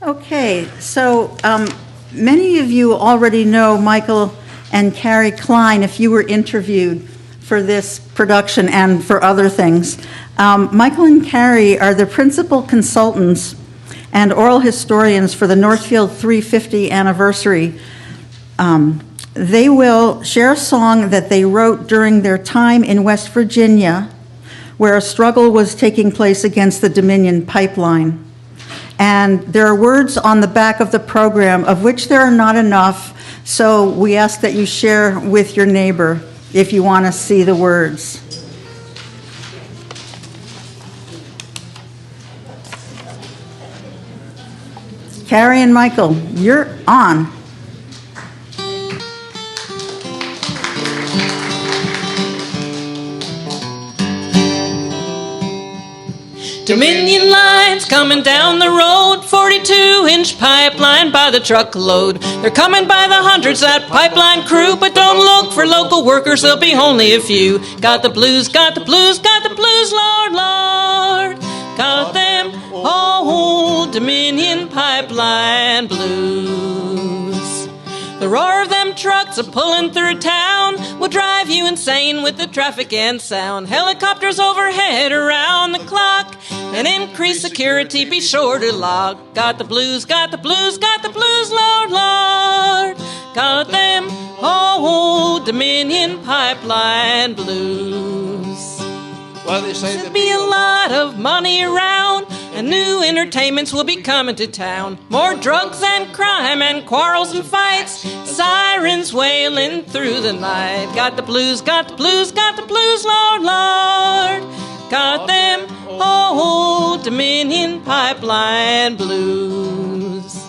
Okay, so many of you already know Michael and Carrie Klein if you were interviewed for this production and for other things. Michael and Carrie are the principal consultants and oral historians for the Northfield 350 anniversary. They will share a song that they wrote during their time in West Virginia, where a struggle was taking place against the Dominion pipeline. And there are words on the back of the program, of which there are not enough, so we ask that you share with your neighbor if you want to see the words. Carrie and Michael, you're on. Dominion lines coming down the road, 42-inch pipeline by the truckload. They're coming by the hundreds, that pipeline crew, but don't look for local workers, there'll be only a few. Got the blues, got the blues, got the blues, Lord, Lord. Got them old Dominion pipeline blues. The roar of them trucks a pulling through town will drive you insane with the traffic and sound. Helicopters overhead around the clock and increased security, be sure to lock. Got the blues, got the blues, got the blues, Lord, Lord. Got them old Dominion pipeline blues. Well, they say there'll be a lot of money around, and new entertainments will be coming to town. More drugs and crime and quarrels and fights, sirens wailing through the night. Got the blues, got the blues, got the blues, Lord, Lord. Got them old Dominion pipeline blues.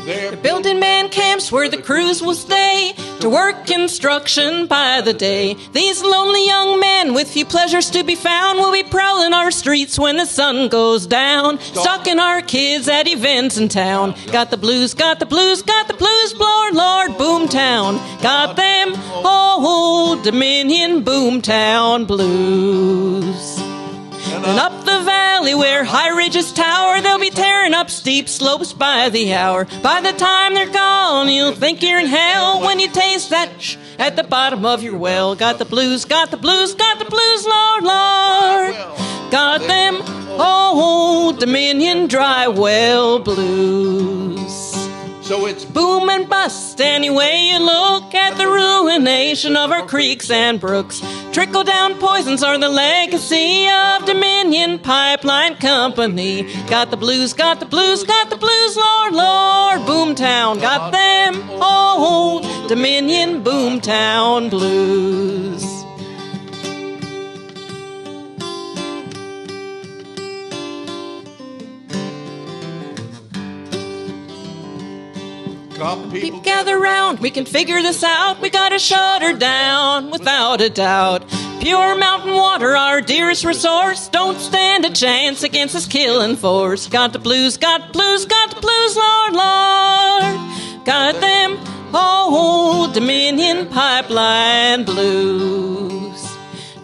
They're building man camps where the crews will stay to work construction by the day. These lonely young men with few pleasures to be found will be prowling our streets when the sun goes down, stalking our kids at events in town. Got the blues, got the blues, got the blues, Lord, Lord, Boomtown. Got them old Dominion Boomtown blues. And up the valley where high ridges tower, they'll be tearing up steep slopes by the hour. By the time they're gone, you'll think you're in hell when you taste that at the bottom of your well. Got the blues, got the blues, got the blues, Lord, Lord. Got them old Dominion dry well blues. So it's boom and bust any way you look at the ruination of our creeks and brooks. Trickle-down poisons are the legacy of Dominion Pipeline Company. Got the blues, got the blues, got the blues, Lord, Lord. Boomtown, got them old Dominion Boomtown blues. People gather round, we can figure this out. We gotta shut her down, without a doubt. Pure mountain water, our dearest resource. Don't stand a chance against this killing force. Got the blues, got the blues, got the blues, Lord, Lord. Got them old Dominion Pipeline blues.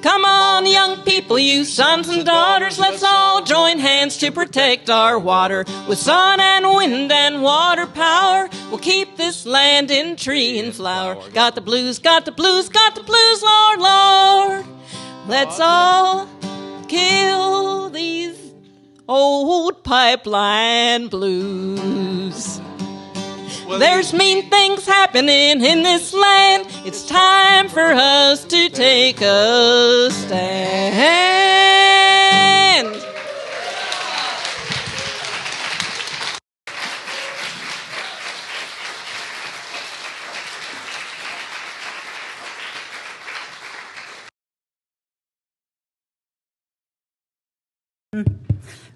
Come on, young people, you sons and daughters, let's all join hands to protect our water. With sun and wind and water power, we'll keep this land in tree and flower. Got the blues, got the blues, got the blues, Lord, Lord. Let's all kill these old pipeline blues. There's mean things happening in this land. It's time for us to take a stand.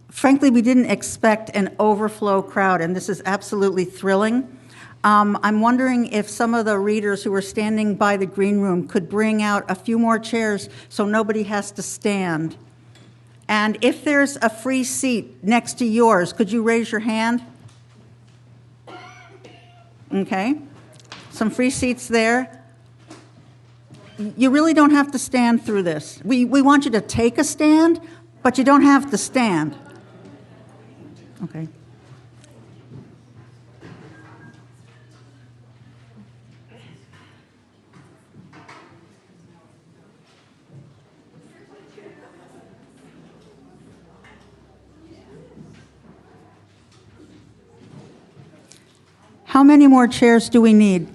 Frankly, we didn't expect an overflow crowd, and this is absolutely thrilling. I'm wondering if some of the readers who were standing by the green room could bring out a few more chairs so nobody has to stand. And if there's a free seat next to yours, could you raise your hand? Okay. Some free seats there. You really don't have to stand through this. We want you to take a stand, but you don't have to stand. Okay. How many more chairs do we need?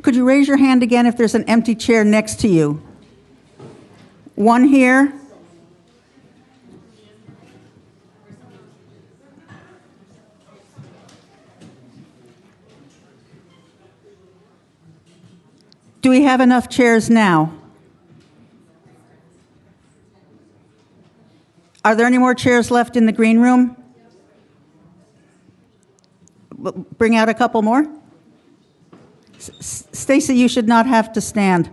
Could you raise your hand again if there's an empty chair next to you? One here. Do we have enough chairs now? Are there any more chairs left in the green room? Bring out a couple more. Stacy, you should not have to stand.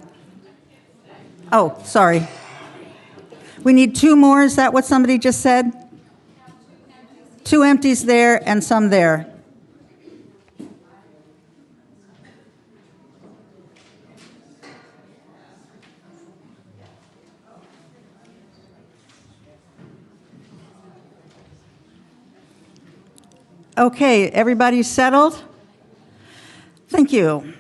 Oh, sorry. We need two more. Is that what somebody just said? Two empties there and some there. Okay, everybody settled? Thank you.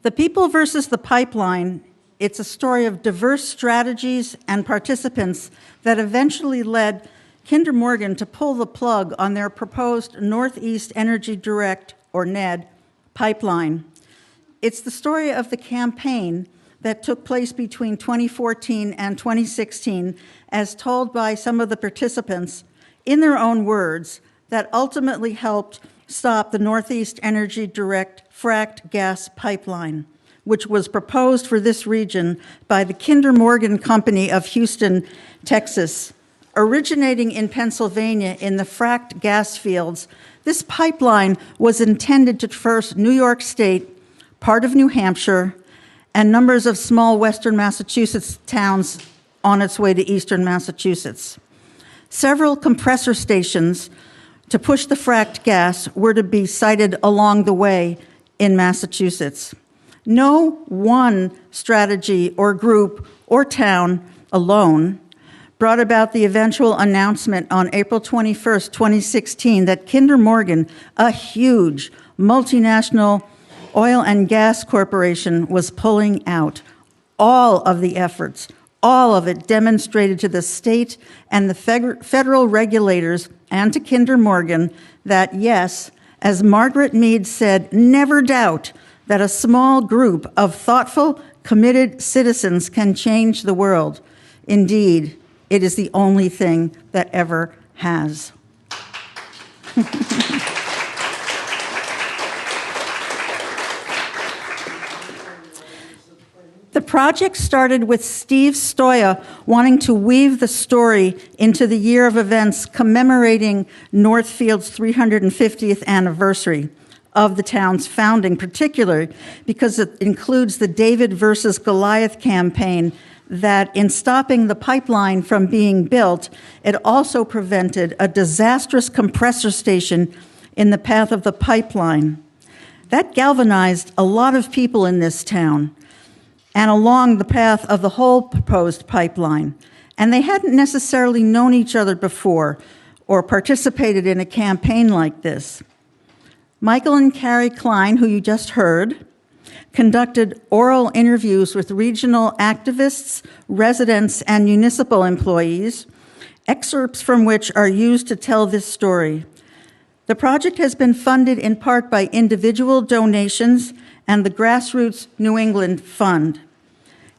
The People versus the Pipeline, it's a story of diverse strategies and participants that eventually led Kinder Morgan to pull the plug on their proposed Northeast Energy Direct, or NED, pipeline. It's the story of the campaign that took place between 2014 and 2016, as told by some of the participants in their own words, that ultimately helped stop the Northeast Energy Direct fracked gas pipeline, which was proposed for this region by the Kinder Morgan Company of Houston, Texas. Originating in Pennsylvania in the fracked gas fields, this pipeline was intended to traverse New York State, part of New Hampshire, and numbers of small western Massachusetts towns on its way to eastern Massachusetts. Several compressor stations to push the fracked gas were to be sited along the way in Massachusetts. No one strategy or group or town alone brought about the eventual announcement on April 21st, 2016, that Kinder Morgan, a huge multinational oil and gas corporation, was pulling out. All of the efforts, all of it demonstrated to the state and the federal regulators and to Kinder Morgan that, yes, as Margaret Mead said, never doubt that a small group of thoughtful, committed citizens can change the world. Indeed, it is the only thing that ever has. The project started with Steve Stoya wanting to weave the story into the year of events commemorating Northfield's 350th anniversary of the town's founding, particularly because it includes the David versus Goliath campaign that, in stopping the pipeline from being built, it also prevented a disastrous compressor station in the path of the pipeline. That galvanized a lot of people in this town and along the path of the whole proposed pipeline. And they hadn't necessarily known each other before or participated in a campaign like this. Michael and Carrie Klein, who you just heard, conducted oral interviews with regional activists, residents, and municipal employees, excerpts from which are used to tell this story. The project has been funded in part by individual donations and the Grassroots New England Fund.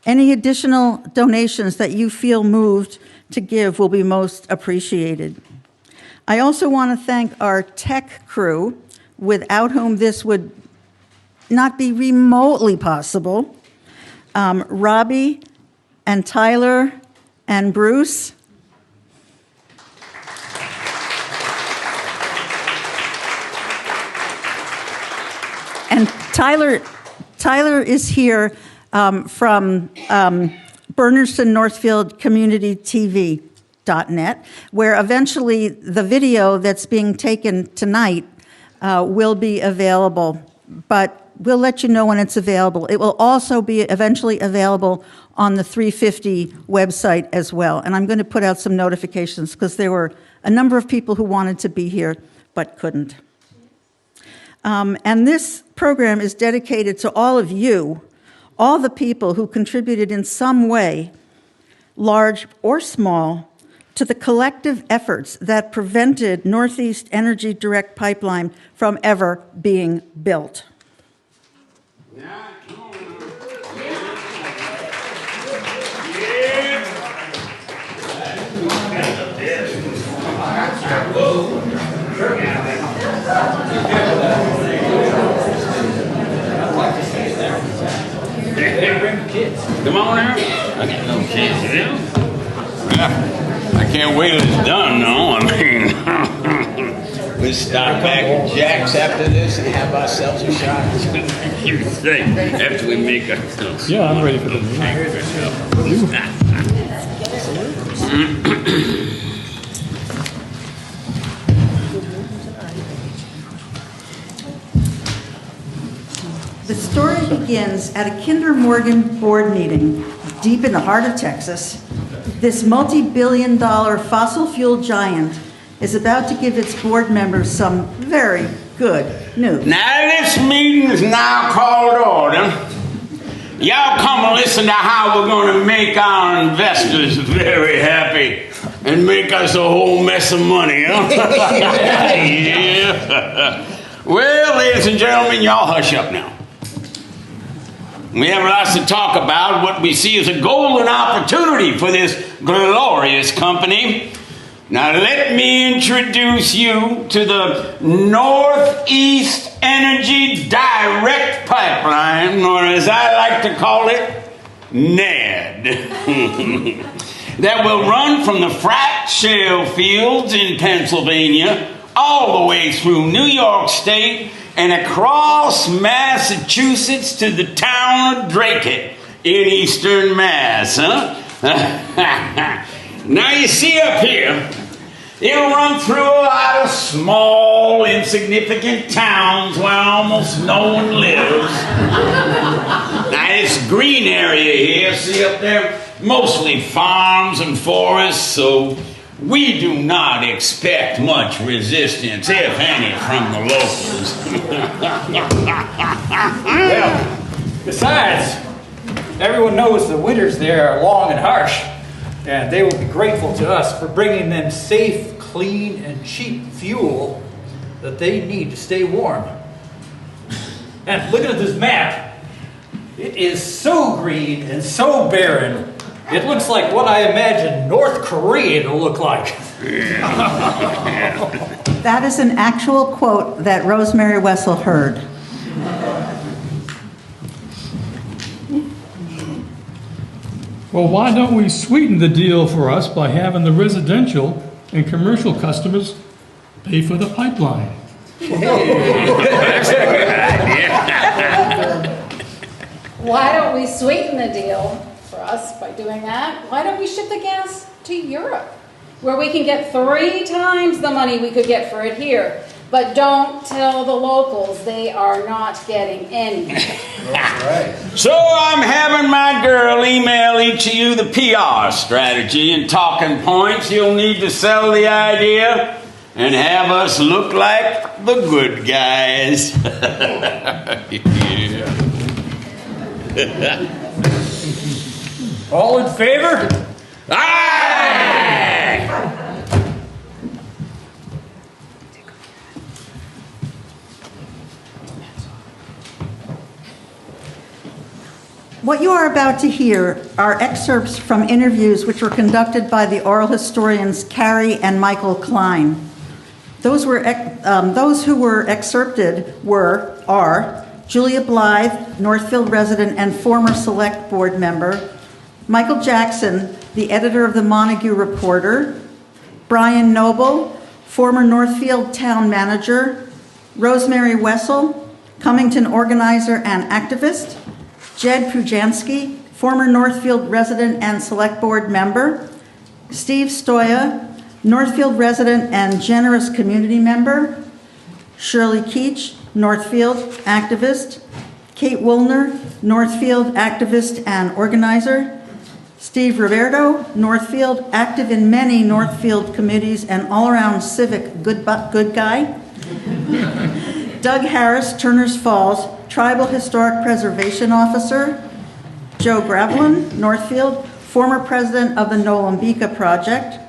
Any additional donations that you feel moved to give will be most appreciated. I also want to thank our tech crew, without whom this would not be remotely possible. Robbie and Tyler and Bruce. And Tyler Tyler is here from Bernardston-Northfield Community TV.net, where eventually the video that's being taken tonight will be available, but we'll let you know when it's available. It will also be eventually available on the 350 website as well. And I'm going to put out some notifications because there were a number of people who wanted to be here but couldn't. And this program is dedicated to all of you, all the people who contributed in some way, large or small, to the collective efforts that prevented Northeast Energy Direct Pipeline from ever being built. Come on now. I got no kids, you know? I can't wait till it's done, no. I mean, We stop back at Jack's after this and have ourselves a shot. you say, after we make ourselves. Yeah, I'm ready for the meeting. The story begins at a Kinder Morgan board meeting deep in the heart of Texas. This multi-billion-dollar fossil fuel giant is about to give its board members some very good news. Now this meeting is now called to order. Y'all come and listen to how we're going to make our investors very happy and make us a whole mess of money, huh? Yeah. Well, ladies and gentlemen, y'all hush up now. We have lots to talk about, what we see as a golden opportunity for this glorious company. Now let me introduce you to the Northeast Energy Direct Pipeline, or as I like to call it, NED. That will run from the frack shale fields in Pennsylvania all the way through New York State and across Massachusetts to the town of Drake in eastern Mass, huh? Now you see up here, it'll run through a lot of small, insignificant towns where almost no one lives. Now this green area here, see up there, mostly farms and forests, so we do not expect much resistance, if any, from the locals. Well, besides, everyone knows the winters there are long and harsh, and they will be grateful to us for bringing them safe, clean, and cheap fuel that they need to stay warm. And looking at this map, it is so green and so barren, it looks like what I imagine North Korea to look like. That is an actual quote that Rosemary Wessel heard. Well, why don't we sweeten the deal for us by having the residential and commercial customers pay for the pipeline? Why don't we sweeten the deal for us by doing that? Why don't we ship the gas to Europe, where we can get 3 times the money we could get for it here? But don't tell the locals, they are not getting any. So I'm having my girl email each of you the PR strategy and talking points you'll need to sell the idea and have us look like the good guys. All in favor? Aye! What you are about to hear are excerpts from interviews which were conducted by the oral historians Carrie and Michael Klein. Those who were excerpted are Julia Blythe, Northfield resident and former Select Board member, Michael Jackson, the editor of the Montague Reporter, Brian Noble, former Northfield town manager, Rosemary Wessel, Cummington organizer and activist, Jed Pujansky, former Northfield resident and select board member, Steve Stoya, Northfield resident and generous community member, Shirley Keach, Northfield activist, Kate Woolner, Northfield activist and organizer, Steve Roberto, Northfield, active in many Northfield committees and all-around civic good guy, Doug Harris, Turners Falls, Tribal Historic Preservation Officer, Joe Gravelin, Northfield, former president of the Nolambika Project,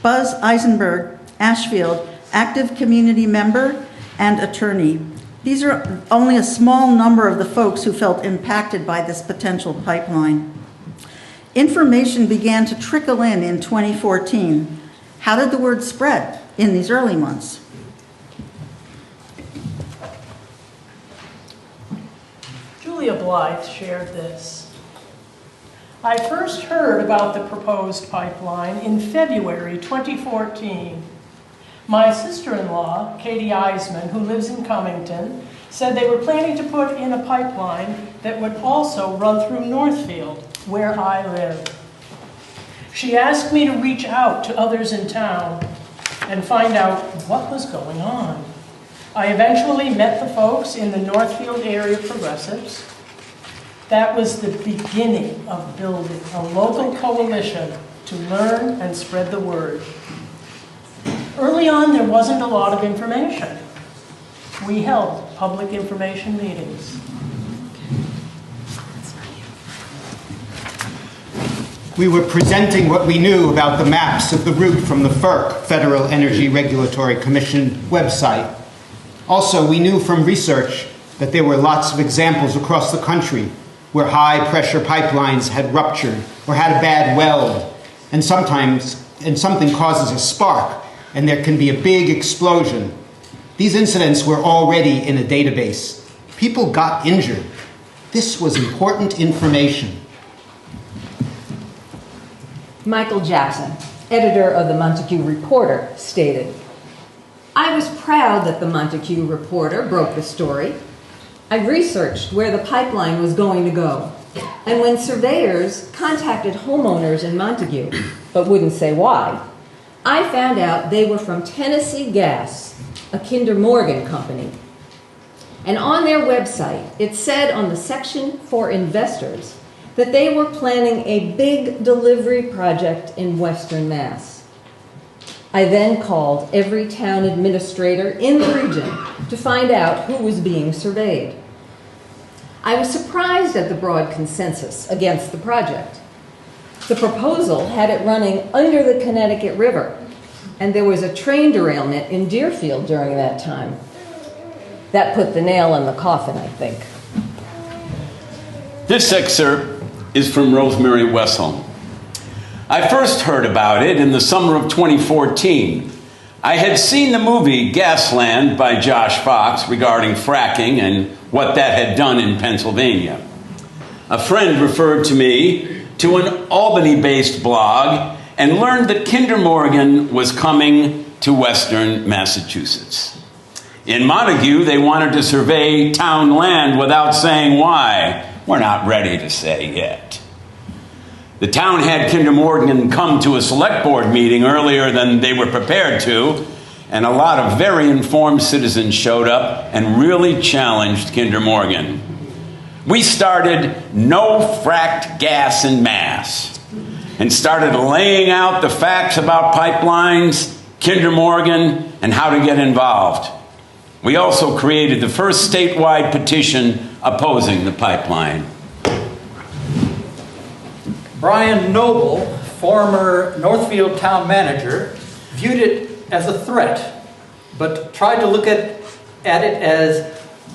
Buzz Eisenberg, Ashfield, active community member and attorney. These are only a small number of the folks who felt impacted by this potential pipeline. Information began to trickle in 2014. How did the word spread in these early months? Julia Blythe shared this. I first heard about the proposed pipeline in February 2014. My sister-in-law, Katie Eisman, who lives in Cummington, said they were planning to put in a pipeline that would also run through Northfield, where I live. She asked me to reach out to others in town and find out what was going on. I eventually met the folks in the Northfield area progressives. That was the beginning of building a local coalition to learn and spread the word. Early on, there wasn't a lot of information. We held public information meetings. We were presenting what we knew about the maps of the route from the FERC, Federal Energy Regulatory Commission website. Also, we knew from research that there were lots of examples across the country where high-pressure pipelines had ruptured or had a bad weld, and something causes a spark, and there can be a big explosion. These incidents were already in a database. People got injured. This was important information. Michael Jackson, editor of the Montague Reporter, stated, "I was proud that the Montague Reporter broke the story. I researched where the pipeline was going to go, and when surveyors contacted homeowners in Montague, but wouldn't say why, I found out they were from Tennessee Gas, a Kinder Morgan company. And on their website, it said on the section for investors that they were planning a big delivery project in Western Mass. I then called every town administrator in the region to find out who was being surveyed. I was surprised at the broad consensus against the project. The proposal had it running under the Connecticut River, and there was a train derailment in Deerfield during that time. That put the nail in the coffin, I think." This excerpt is from Rosemary Westholm. I first heard about it in the summer of 2014. I had seen the movie Gasland by Josh Fox regarding fracking and what that had done in Pennsylvania. A friend referred to me to an Albany-based blog and learned that Kinder Morgan was coming to Western Massachusetts. In Montague, they wanted to survey town land without saying why. We're not ready to say yet. The town had Kinder Morgan come to a select board meeting earlier than they were prepared to, and a lot of very informed citizens showed up and really challenged Kinder Morgan. We started no fracked gas in Mass and started laying out the facts about pipelines, Kinder Morgan, and how to get involved. We also created the first statewide petition opposing the pipeline. Brian Noble, former Northfield town manager, viewed it as a threat, but tried to look at it as,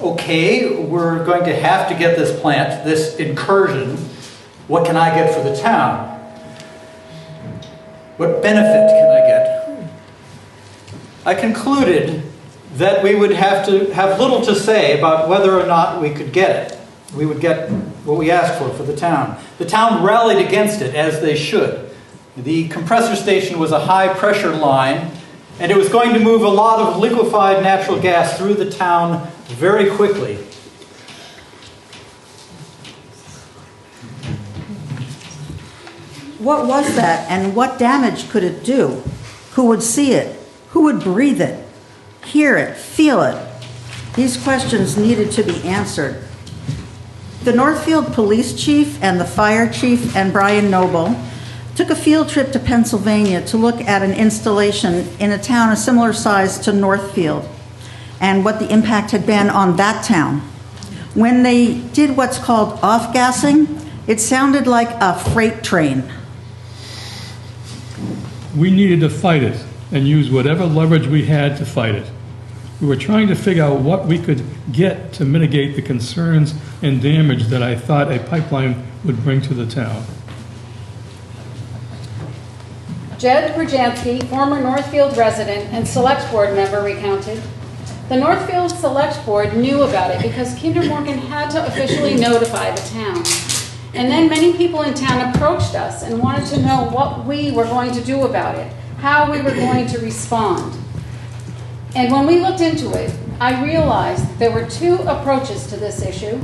okay, we're going to have to get this plant, this incursion. What can I get for the town? What benefit can I get? I concluded that we would have to have little to say about whether or not we could get it. We would get what we asked for the town. The town rallied against it, as they should. The compressor station was a high pressure line, and it was going to move a lot of liquefied natural gas through the town very quickly. What was that, and what damage could it do? Who would see it? Who would breathe it, hear it, feel it? These questions needed to be answered. The Northfield police chief and the fire chief and Brian Noble took a field trip to Pennsylvania to look at an installation in a town a similar size to Northfield and what the impact had been on that town. When they did what's called off-gassing, it sounded like a freight train. We needed to fight it and use whatever leverage we had to fight it. We were trying to figure out what we could get to mitigate the concerns and damage that I thought a pipeline would bring to the town. Jed Brzezinski, former Northfield resident and Select Board member, recounted, "The Northfield Select Board knew about it because Kinder Morgan had to officially notify the town. And then many people in town approached us and wanted to know what we were going to do about it, how we were going to respond. And when we looked into it, I realized there were two approaches to this issue.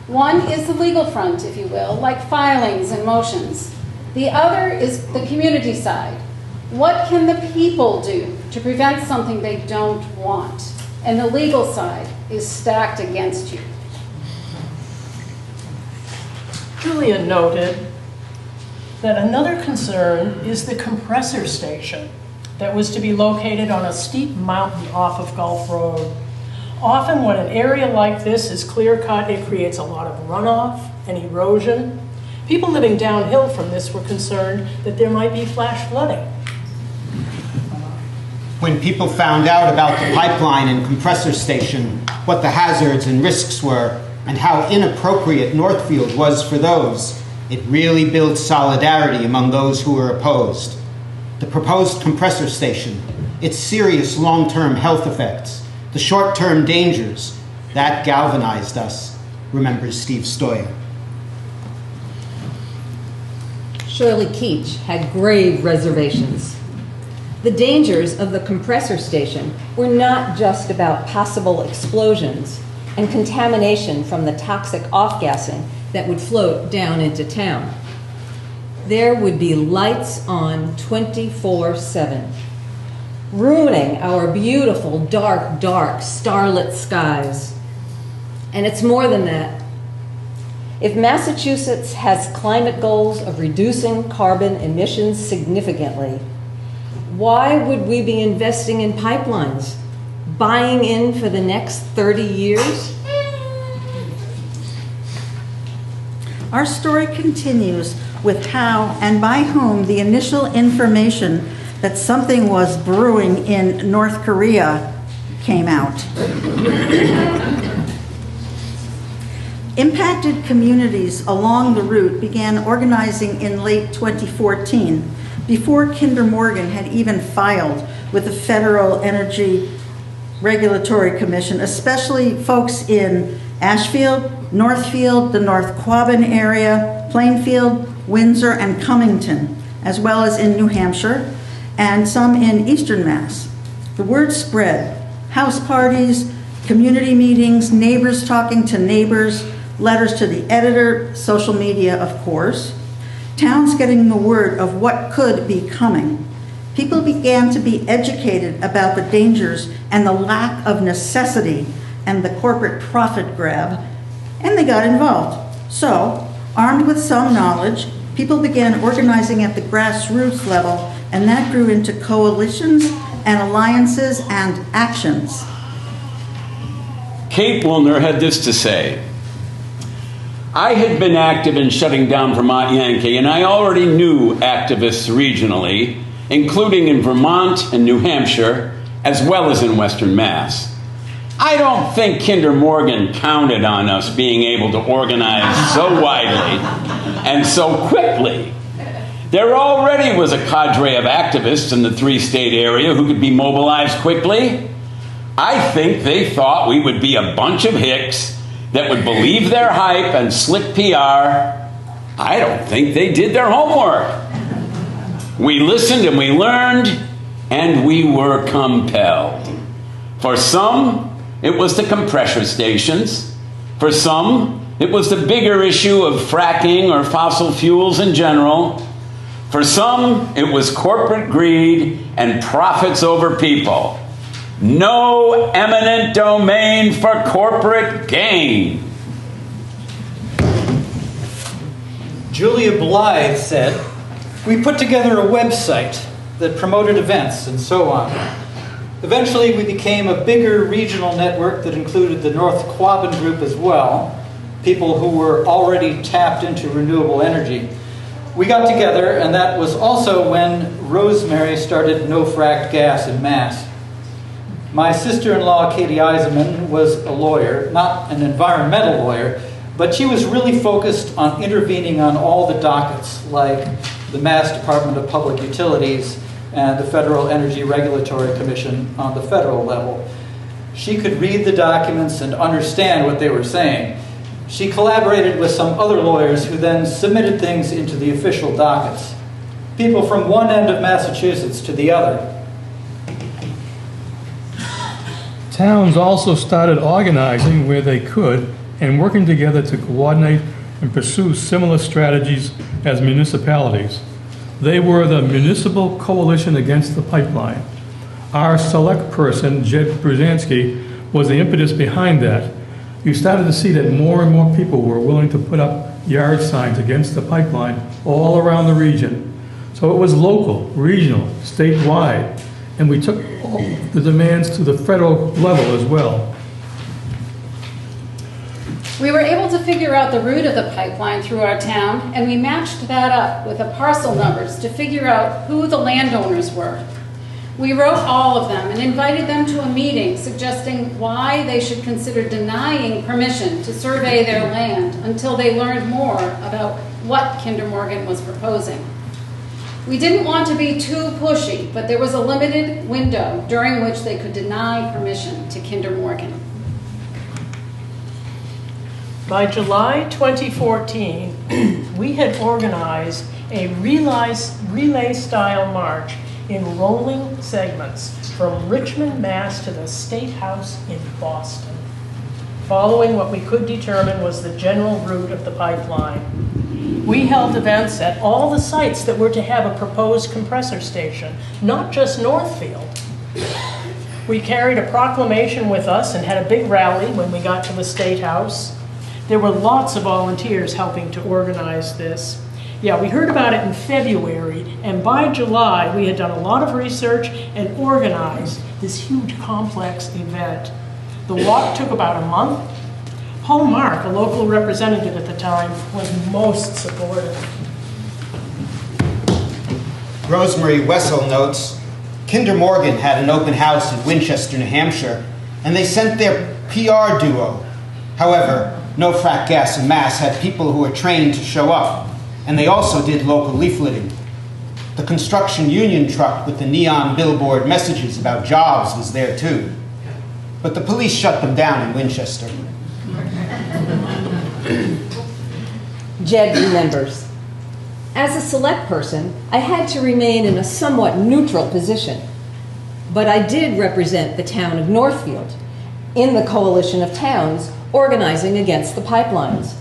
One is the legal front, if you will, like filings and motions. The other is the community side. What can the people do to prevent something they don't want? And the legal side is stacked against you." Julia noted that another concern is the compressor station that was to be located on a steep mountain off of Gulf Road. Often when an area like this is clear-cut, it creates a lot of runoff and erosion. People living downhill from this were concerned that there might be flash flooding. When people found out about the pipeline and compressor station, what the hazards and risks were, and how inappropriate Northfield was for those, it really built solidarity among those who were opposed. The proposed compressor station, its serious long-term health effects, the short-term dangers, that galvanized us, remembers Steve Stoyer. Shirley Keach had grave reservations. The dangers of the compressor station were not just about possible explosions and contamination from the toxic off-gassing that would float down into town. There would be lights on 24/7, ruining our beautiful, dark, starlit skies. And it's more than that. If Massachusetts has climate goals of reducing carbon emissions significantly, why would we be investing in pipelines, buying in for the next 30 years? Our story continues with how and by whom the initial information that something was brewing in North Korea came out. Impacted communities along the route began organizing in late 2014, before Kinder Morgan had even filed with the Federal Energy Regulatory Commission, especially folks in Ashfield, Northfield, the North Quabbin area, Plainfield, Windsor, and Cummington, as well as in New Hampshire, and some in Eastern Mass. The word spread. House parties, community meetings, neighbors talking to neighbors, letters to the editor, social media, of course. Towns getting the word of what could be coming. People began to be educated about the dangers and the lack of necessity and the corporate profit grab, and they got involved. So, armed with some knowledge, people began organizing at the grassroots level, and that grew into coalitions and alliances and actions. Kate Woolner had this to say: "I had been active in shutting down Vermont Yankee, and I already knew activists regionally, including in Vermont and New Hampshire, as well as in Western Mass. I don't think Kinder Morgan counted on us being able to organize so widely and so quickly. There already was a cadre of activists in the three-state area who could be mobilized quickly. I think they thought we would be a bunch of hicks that would believe their hype and slick PR. I don't think they did their homework. We listened and we learned, and we were compelled. For some, it was the compressor stations. For some, it was the bigger issue of fracking or fossil fuels in general. For some, it was corporate greed and profits over people. No eminent domain for corporate gain. Julia Blythe said, "We put together a website that promoted events and so on. Eventually, we became a bigger regional network that included the North Quabbin Group as well, people who were already tapped into renewable energy. We got together, and that was also when Rosemary started no-fracked gas en masse. My sister-in-law, Katie Eisenman, was a lawyer, not an environmental lawyer, but she was really focused on intervening on all the dockets, like the Mass Department of Public Utilities and the Federal Energy Regulatory Commission on the federal level. She could read the documents and understand what they were saying. She collaborated with some other lawyers who then submitted things into the official dockets. People from one end of Massachusetts to the other. Towns also started organizing where they could and working together to coordinate and pursue similar strategies as municipalities. They were the Municipal Coalition Against the Pipeline. Our select person, Jed Brzezinski, was the impetus behind that. You started to see that more and more people were willing to put up yard signs against the pipeline all around the region. So it was local, regional, statewide, and we took all the demands to the federal level as well. We were able to figure out the route of the pipeline through our town, and we matched that up with the parcel numbers to figure out who the landowners were. We wrote all of them and invited them to a meeting suggesting why they should consider denying permission to survey their land until they learned more about what Kinder Morgan was proposing. We didn't want to be too pushy, but there was a limited window during which they could deny permission to Kinder Morgan. By July 2014, we had organized a relay-style march in rolling segments from Richmond, Mass. To the State House in Boston, following what we could determine was the general route of the pipeline. We held events at all the sites that were to have a proposed compressor station, not just Northfield. We carried a proclamation with us and had a big rally when we got to the State House. There were lots of volunteers helping to organize this. Yeah, we heard about it in February, and by July, we had done a lot of research and organized this huge complex event. The walk took about a month. Paul Mark, a local representative at the time, was most supportive. Rosemary Wessel notes, Kinder Morgan had an open house in Winchester, New Hampshire, and they sent their PR duo. However, No Frack Gas en Masse had people who were trained to show up, and they also did local leafleting. The construction union truck with the neon billboard messages about jobs was there too. But the police shut them down in Winchester. Jed remembers. As a select person, I had to remain in a somewhat neutral position, but I did represent the town of Northfield in the coalition of towns organizing against the pipelines,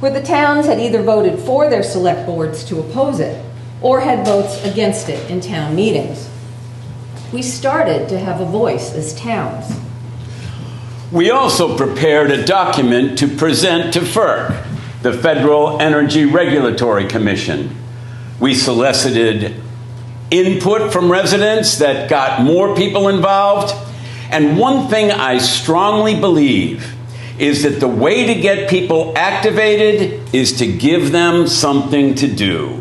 where the towns had either voted for their select boards to oppose it or had votes against it in town meetings. We started to have a voice as towns. We also prepared a document to present to FERC, the Federal Energy Regulatory Commission. We solicited input from residents that got more people involved. And one thing I strongly believe is that the way to get people activated is to give them something to do.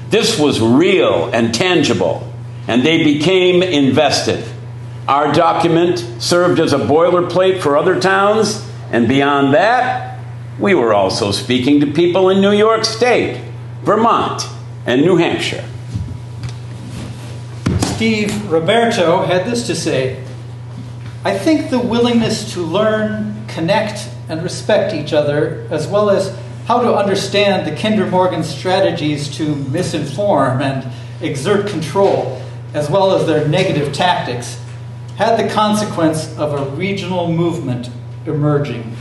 This was real and tangible, and they became invested. Our document served as a boilerplate for other towns, and beyond that, we were also speaking to people in New York State, Vermont, and New Hampshire. Steve Roberto had this to say, I think the willingness to learn, connect, and respect each other, as well as how to understand the Kinder Morgan strategies to misinform and exert control, as well as their negative tactics, had the consequence of a regional movement emerging.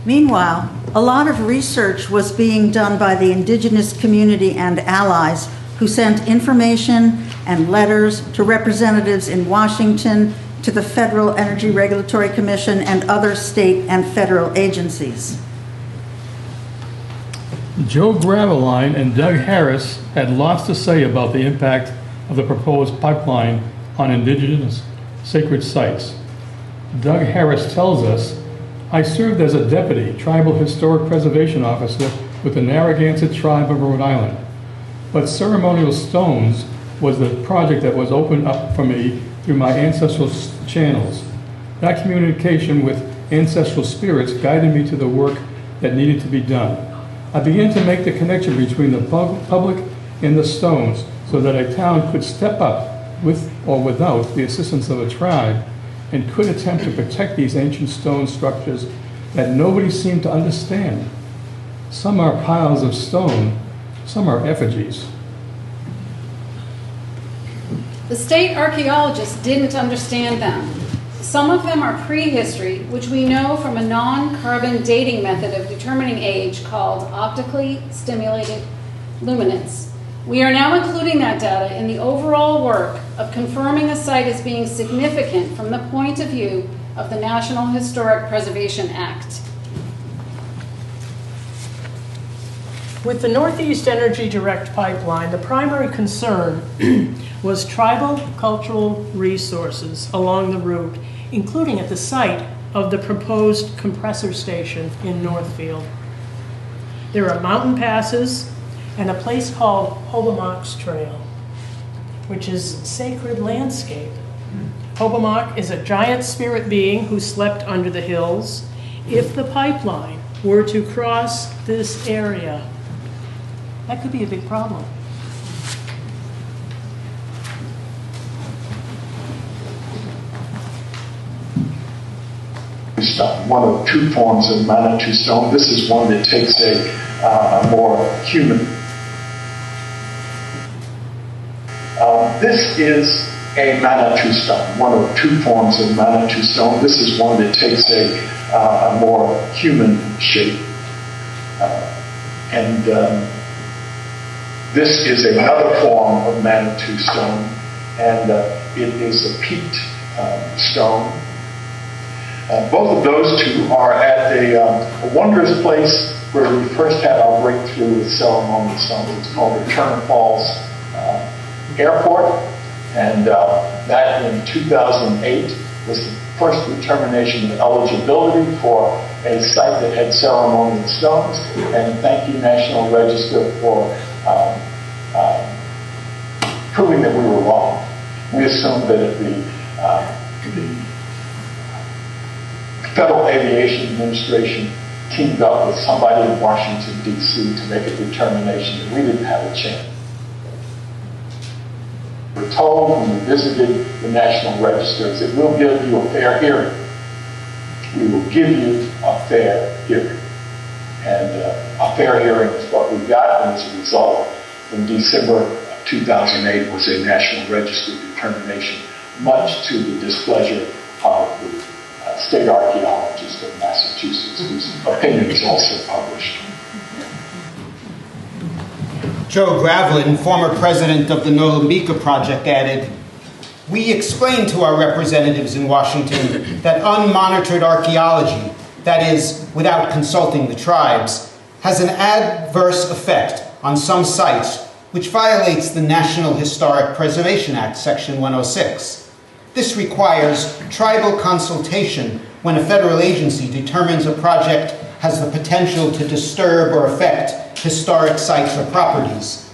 Meanwhile, a lot of research was being done by the indigenous community and allies who sent information and letters to representatives in Washington, to the Federal Energy Regulatory Commission, and other state and federal agencies. Joe Graveline and Doug Harris had lots to say about the impact of the proposed pipeline on indigenous sacred sites. Doug Harris tells us, "I served as a deputy tribal historic preservation officer with the Narragansett tribe of Rhode Island. But ceremonial stones was the project that was opened up for me through my ancestral channels. That communication with ancestral spirits guided me to the work that needed to be done. I began to make the connection between the public and the stones so that a town could step up with or without the assistance of a tribe and could attempt to protect these ancient stone structures that nobody seemed to understand. Some are piles of stone, some are effigies." The state archaeologists didn't understand them. Some of them are prehistory, which we know from a non-carbon dating method of determining age called optically stimulated luminance. We are now including that data in the overall work of confirming a site as being significant from the point of view of the National Historic Preservation Act. With the Northeast Energy Direct Pipeline, the primary concern was tribal cultural resources along the route, including at the site of the proposed compressor station in Northfield. There are mountain passes and a place called Hobomok's Trail, which is sacred landscape. Hobomok is a giant spirit being who slept under the hills. If the pipeline were to cross this area, that could be a big problem. One of two forms of Manitou stone. This is one that takes a more human. This is a Manitou stone, one of two forms of Manitou stone. This is one that takes a more human shape. This is another form of Manitou stone, and it is a peaked stone. Both of those two are at a wondrous place where we first had our breakthrough with ceremonial stones. It's called Return Falls Airport, and that in 2008 was the first determination of eligibility for a site that had ceremonial stones. And thank you, National Register, for proving that we were wrong. We assumed that the Federal Aviation Administration teamed up with somebody in Washington, D.C. to make a determination that we didn't have a chance. We were told when we visited the National Registers that we'll give you a fair hearing. We will give you a fair hearing. And a fair hearing is what we got, and as a result, in December of 2008 was a National Register determination, much to the displeasure of the state archaeologist of Massachusetts, whose opinion is also published. Joe Graveline, former president of the Nolambika Project, added, "We explained to our representatives in Washington that unmonitored archaeology, that is, without consulting the tribes, has an adverse effect on some sites which violates the National Historic Preservation Act, Section 106. This requires tribal consultation when a federal agency determines a project has the potential to disturb or affect historic sites or properties.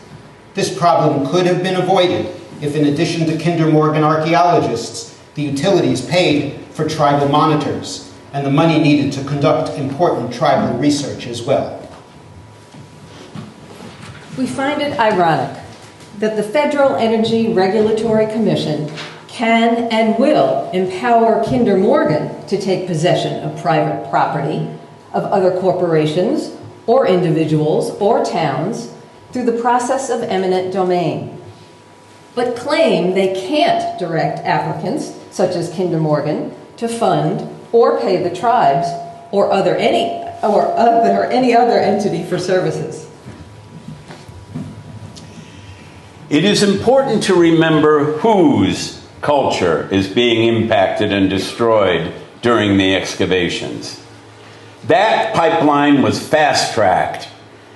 This problem could have been avoided if, in addition to Kinder Morgan archaeologists, the utilities paid for tribal monitors and the money needed to conduct important tribal research as well." We find it ironic that the Federal Energy Regulatory Commission can and will empower Kinder Morgan to take possession of private property of other corporations or individuals or towns through the process of eminent domain, but claim they can't direct applicants, such as Kinder Morgan, to fund or pay the tribes or any other entity for services. It is important to remember whose culture is being impacted and destroyed during the excavations. That pipeline was fast-tracked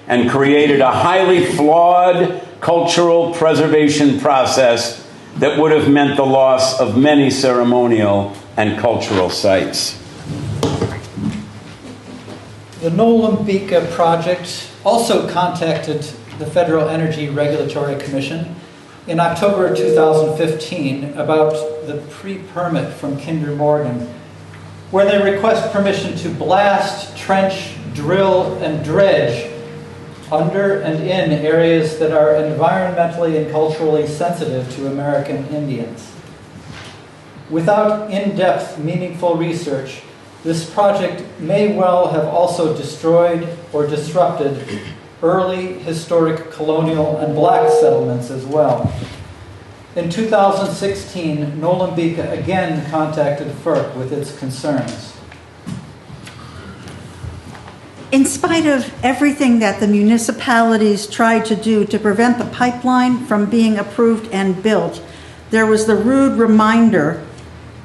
and created a highly flawed cultural preservation process that would have meant the loss of many ceremonial and cultural sites. The Nolambika project also contacted the Federal Energy Regulatory Commission in October 2015 about the pre-permit from Kinder Morgan, where they request permission to blast, trench, drill, and dredge under and in areas that are environmentally and culturally sensitive to American Indians. Without in-depth, meaningful research, this project may well have also destroyed or disrupted early historic colonial and black settlements as well. In 2016, Nolambika again contacted FERC with its concerns. In spite of everything that the municipalities tried to do to prevent the pipeline from being approved and built, there was the rude reminder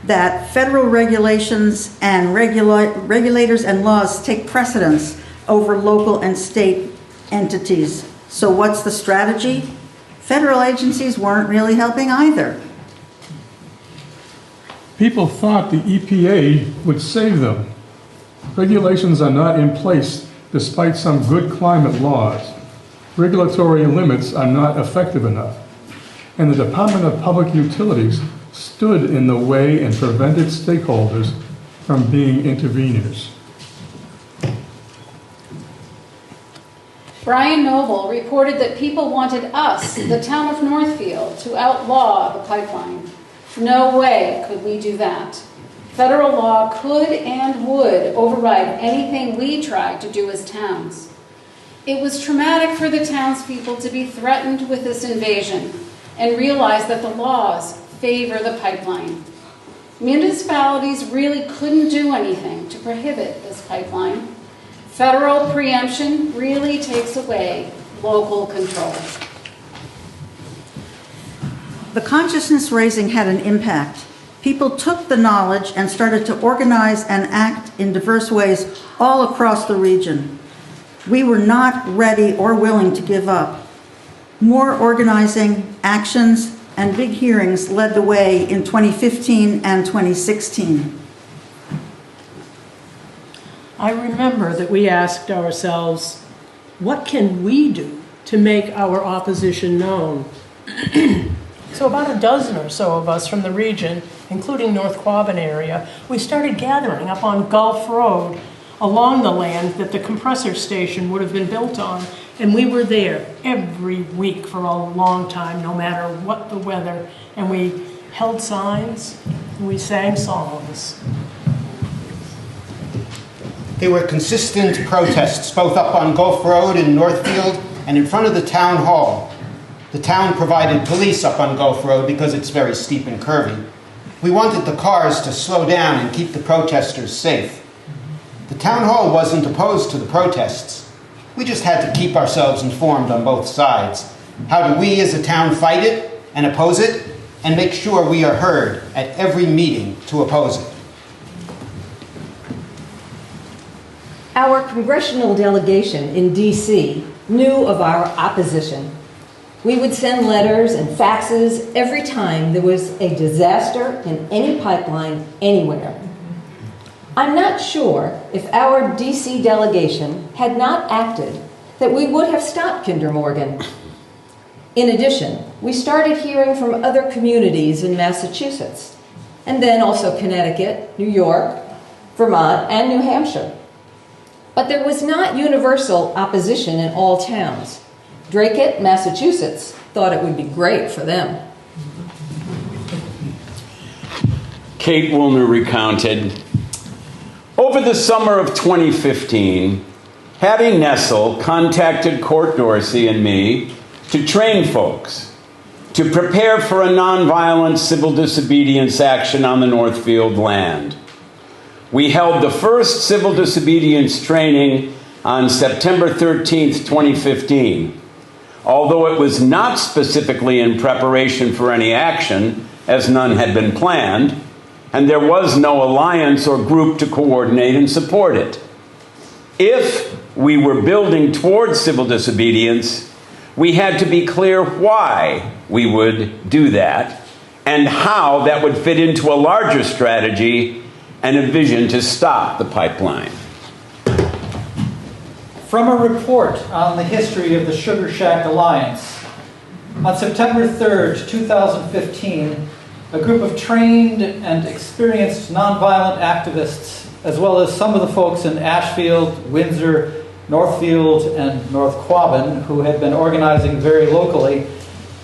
that federal regulations and regulators and laws take precedence over local and state entities. So what's the strategy? Federal agencies weren't really helping either. People thought the EPA would save them. Regulations are not in place despite some good climate laws. Regulatory limits are not effective enough. And the Department of Public Utilities stood in the way and prevented stakeholders from being interveners. Brian Noble reported that people wanted us, the town of Northfield, to outlaw the pipeline. No way could we do that. Federal law could and would override anything we tried to do as towns. It was traumatic for the townspeople to be threatened with this invasion and realize that the laws favor the pipeline. Municipalities really couldn't do anything to prohibit this pipeline. Federal preemption really takes away local control. The consciousness raising had an impact. People took the knowledge and started to organize and act in diverse ways all across the region. We were not ready or willing to give up. More organizing, actions, and big hearings led the way in 2015 and 2016. I remember that we asked ourselves, what can we do to make our opposition known? So about a dozen or so of us from the region, including North Quabbin area, we started gathering up on Gulf Road along the land that the compressor station would have been built on. And we were there every week for a long time, no matter what the weather. And we held signs, and we sang songs. There were consistent protests both up on Gulf Road in Northfield and in front of the town hall. The town provided police up on Gulf Road because it's very steep and curvy. We wanted the cars to slow down and keep the protesters safe. The town hall wasn't opposed to the protests. We just had to keep ourselves informed on both sides. How do we as a town fight it and oppose it and make sure we are heard at every meeting to oppose it? Our congressional delegation in D.C. knew of our opposition. We would send letters and faxes every time there was a disaster in any pipeline anywhere. I'm not sure if our D.C. delegation had not acted that we would have stopped Kinder Morgan. In addition, we started hearing from other communities in Massachusetts, and then also Connecticut, New York, Vermont, and New Hampshire. But there was not universal opposition in all towns. Dracut, Massachusetts, thought it would be great for them. Kate Woolner recounted, over the summer of 2015, Hattie Nessel contacted Court Dorsey and me to train folks to prepare for a nonviolent civil disobedience action on the Northfield land. We held the first civil disobedience training on September 13th, 2015. Although it was not specifically in preparation for any action, as none had been planned, and there was no alliance or group to coordinate and support it. If we were building towards civil disobedience, we had to be clear why we would do that and how that would fit into a larger strategy and a vision to stop the pipeline. From a report on the history of the Sugar Shack Alliance, on September 3rd, 2015, a group of trained and experienced nonviolent activists, as well as some of the folks in Ashfield, Windsor, Northfield, and North Quabbin, who had been organizing very locally,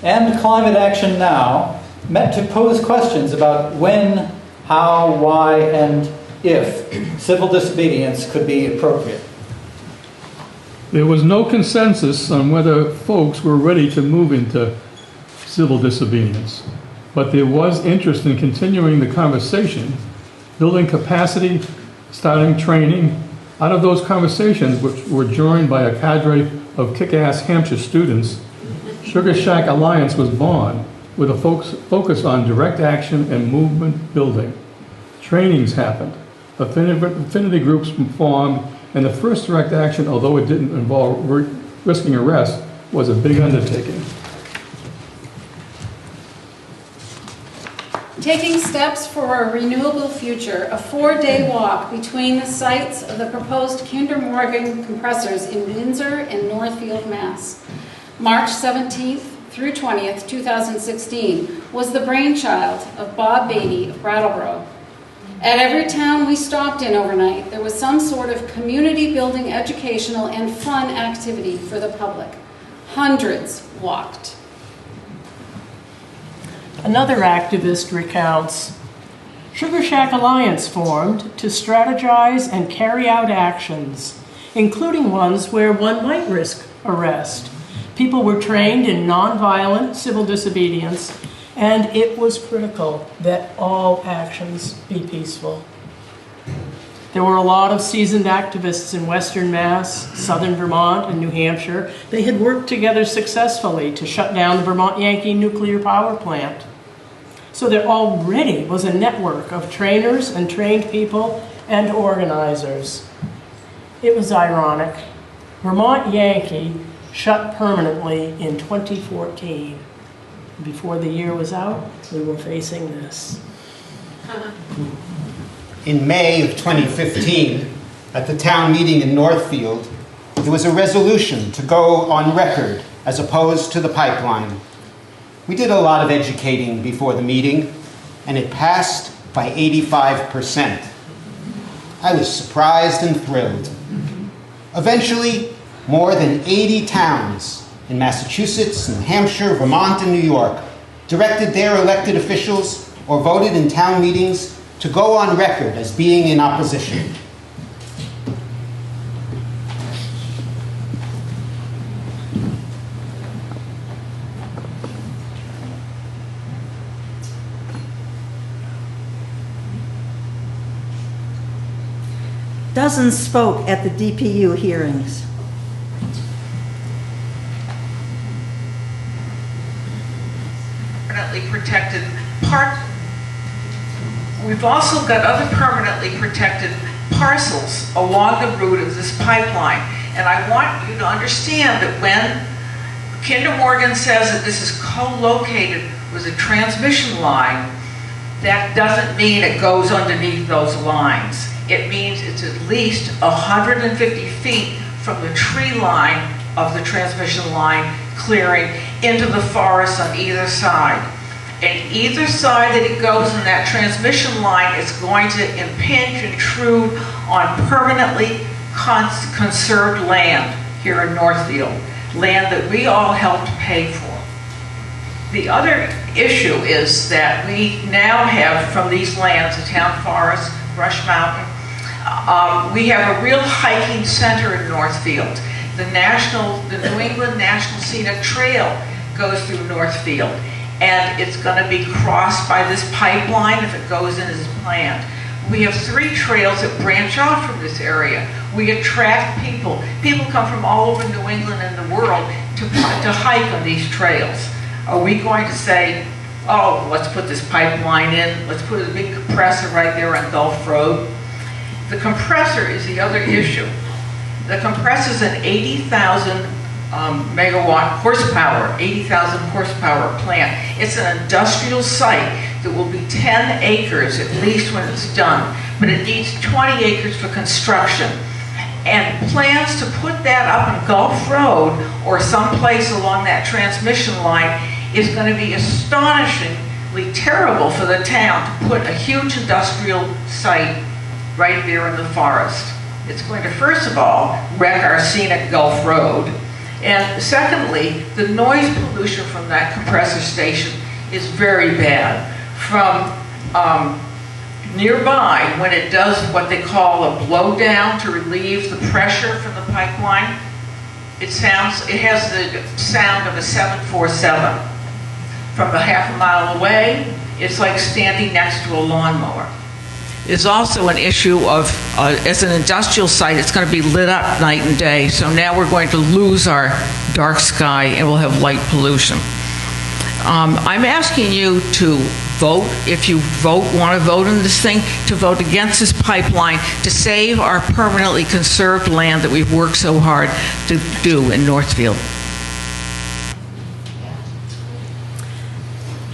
and Climate Action Now, met to pose questions about when, how, why, and if civil disobedience could be appropriate. There was no consensus on whether folks were ready to move into civil disobedience, but there was interest in continuing the conversation, building capacity, starting training. Out of those conversations, which were joined by a cadre of kick-ass Hampshire students, Sugar Shack Alliance was born with a focus on direct action and movement building. Trainings happened, affinity groups formed, and the first direct action, although it didn't involve risking arrest, was a big undertaking. Taking steps for a renewable future, a 4-day walk between the sites of the proposed Kinder Morgan compressors in Windsor and Northfield, Mass. March 17th through 20th, 2016, was the brainchild of Bob Beatty of Brattleboro. At every town we stopped in overnight, there was some sort of community-building, educational, and fun activity for the public. Hundreds walked. Another activist recounts, Sugar Shack Alliance formed to strategize and carry out actions, including ones where one might risk arrest. People were trained in nonviolent civil disobedience, and it was critical that all actions be peaceful. There were a lot of seasoned activists in Western Mass, Southern Vermont, and New Hampshire. They had worked together successfully to shut down the Vermont Yankee nuclear power plant. So there already was a network of trainers and trained people and organizers. It was ironic. Vermont Yankee shut permanently in 2014. Before the year was out, we were facing this. In May of 2015, at the town meeting in Northfield, there was a resolution to go on record as opposed to the pipeline. We did a lot of educating before the meeting, and it passed by 85%. I was surprised and thrilled. Eventually, more than 80 towns in Massachusetts, New Hampshire, Vermont, and New York directed their elected officials or voted in town meetings to go on record as being in opposition. Dozens spoke at the DPU hearings. Permanently protected part. We've also got other permanently protected parcels along the route of this pipeline. And I want you to understand that when Kinder Morgan says that this is co-located with a transmission line, that doesn't mean it goes underneath those lines. It means it's at least 150 feet from the tree line of the transmission line clearing into the forest on either side. And either side that it goes in that transmission line is going to impinge, intrude on permanently conserved land here in Northfield, land that we all helped pay for. The other issue is that we now have from these lands, the town forest, Brush Mountain, we have a real hiking center in Northfield. The New England National Scenic Trail goes through Northfield, and it's going to be crossed by this pipeline if it goes in as planned. We have 3 trails that branch off from this area. We attract people. People come from all over New England and the world to hike on these trails. Are we going to say, oh, let's put this pipeline in, let's put a big compressor right there on Gulf Road? The compressor is the other issue. The compressor is an 80,000 megawatt horsepower, 80,000 horsepower plant. It's an industrial site that will be 10 acres at least when it's done, but it needs 20 acres for construction. And plans to put that up on Gulf Road or someplace along that transmission line is going to be astonishingly terrible for the town to put a huge industrial site right there in the forest. It's going to, first of all, wreck our scenic Gulf Road. And secondly, the noise pollution from that compressor station is very bad. From nearby, when it does what they call a blowdown to relieve the pressure from the pipeline, it has the sound of a 747. From a half a mile away, it's like standing next to a lawnmower. It's also an issue of, as an industrial site, it's going to be lit up night and day, so now we're going to lose our dark sky and we'll have light pollution. I'm asking you to vote, if you want to vote on this thing, to vote against this pipeline to save our permanently conserved land that we've worked so hard to do in Northfield.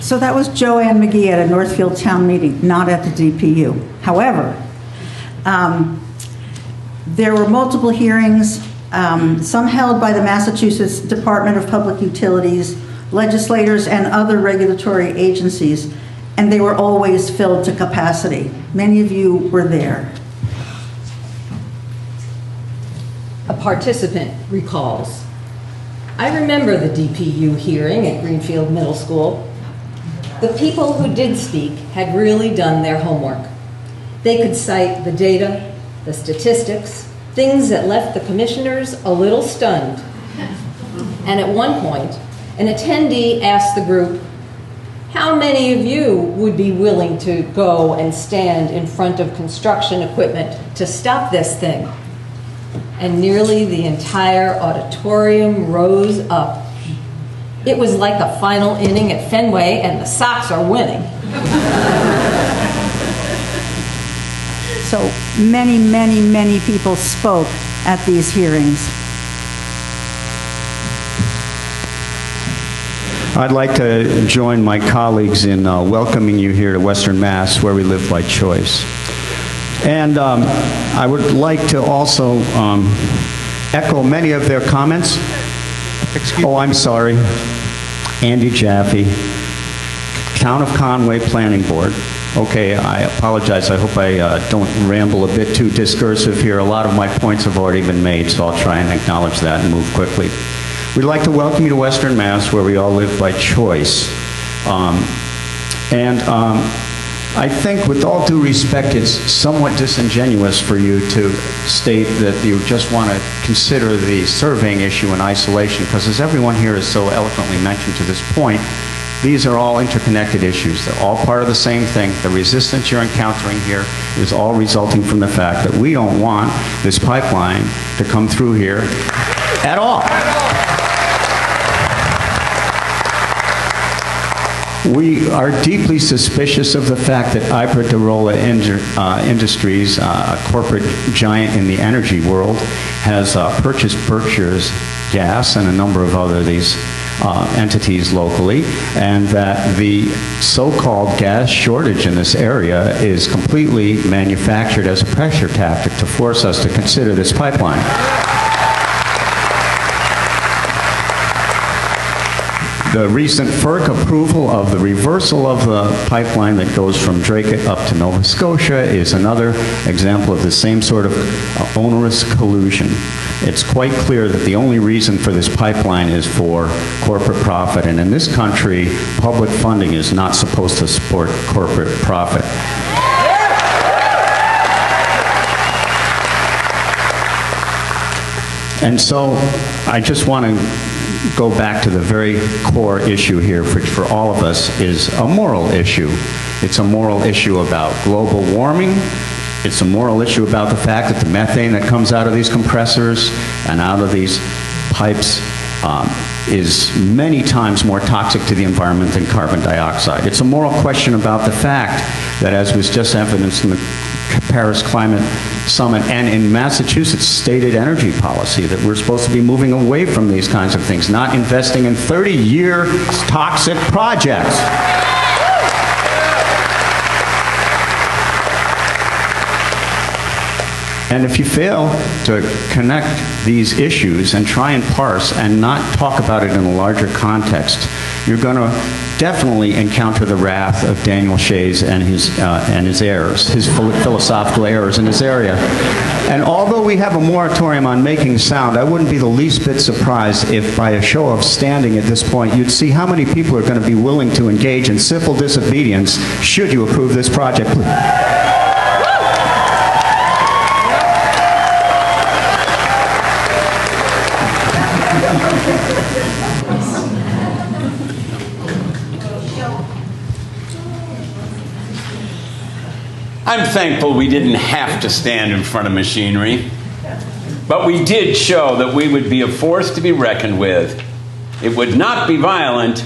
So that was Joanne McGee at a Northfield town meeting, not at the DPU. However, there were multiple hearings, some held by the Massachusetts Department of Public Utilities, legislators, and other regulatory agencies, and they were always filled to capacity. Many of you were there. A participant recalls, I remember the DPU hearing at Greenfield Middle School. The people who did speak had really done their homework. They could cite the data, the statistics, things that left the commissioners a little stunned. And at one point, an attendee asked the group, how many of you would be willing to go and stand in front of construction equipment to stop this thing? And nearly the entire auditorium rose up. It was like a final inning at Fenway and the Sox are winning. So many, many, many people spoke at these hearings. I'd like to join my colleagues in welcoming you here to Western Mass, where we live by choice. And I would like to also echo many of their comments. Oh, I'm sorry. Andy Jaffe, Town of Conway Planning Board. Okay, I apologize. I hope I don't ramble a bit too discursive here. A lot of my points have already been made, so I'll try and acknowledge that and move quickly. We'd like to welcome you to Western Mass, where we all live by choice. I think, with all due respect, it's somewhat disingenuous for you to state that you just want to consider the surveying issue in isolation, because as everyone here has so eloquently mentioned to this point, these are all interconnected issues. They're all part of the same thing. The resistance you're encountering here is all resulting from the fact that we don't want this pipeline to come through here at all. We are deeply suspicious of the fact that Iberdrola Industries, a corporate giant in the energy world, has purchased Berkshire's gas and a number of other these entities locally, and that the so-called gas shortage in this area is completely manufactured as a pressure tactic to force us to consider this pipeline. The recent FERC approval of the reversal of the pipeline that goes from Drake up to Nova Scotia is another example of the same sort of onerous collusion. It's quite clear that the only reason for this pipeline is for corporate profit, and in this country, public funding is not supposed to support corporate profit. And so I just want to go back to the very core issue here, which for all of us is a moral issue. It's a moral issue about global warming. It's a moral issue about the fact that the methane that comes out of these compressors and out of these pipes is many times more toxic to the environment than carbon dioxide. It's a moral question about the fact that, as was just evidenced in the Paris Climate Summit and in Massachusetts' stated energy policy, that we're supposed to be moving away from these kinds of things, not investing in 30-year toxic projects. And if you fail to connect these issues and try and parse and not talk about it in a larger context, you're going to definitely encounter the wrath of Daniel Shays and his errors, his philosophical errors in this area. And although we have a moratorium on making sound, I wouldn't be the least bit surprised if, by a show of standing at this point, you'd see how many people are going to be willing to engage in civil disobedience should you approve this project. I'm thankful we didn't have to stand in front of machinery, but we did show that we would be a force to be reckoned with. It would not be violent,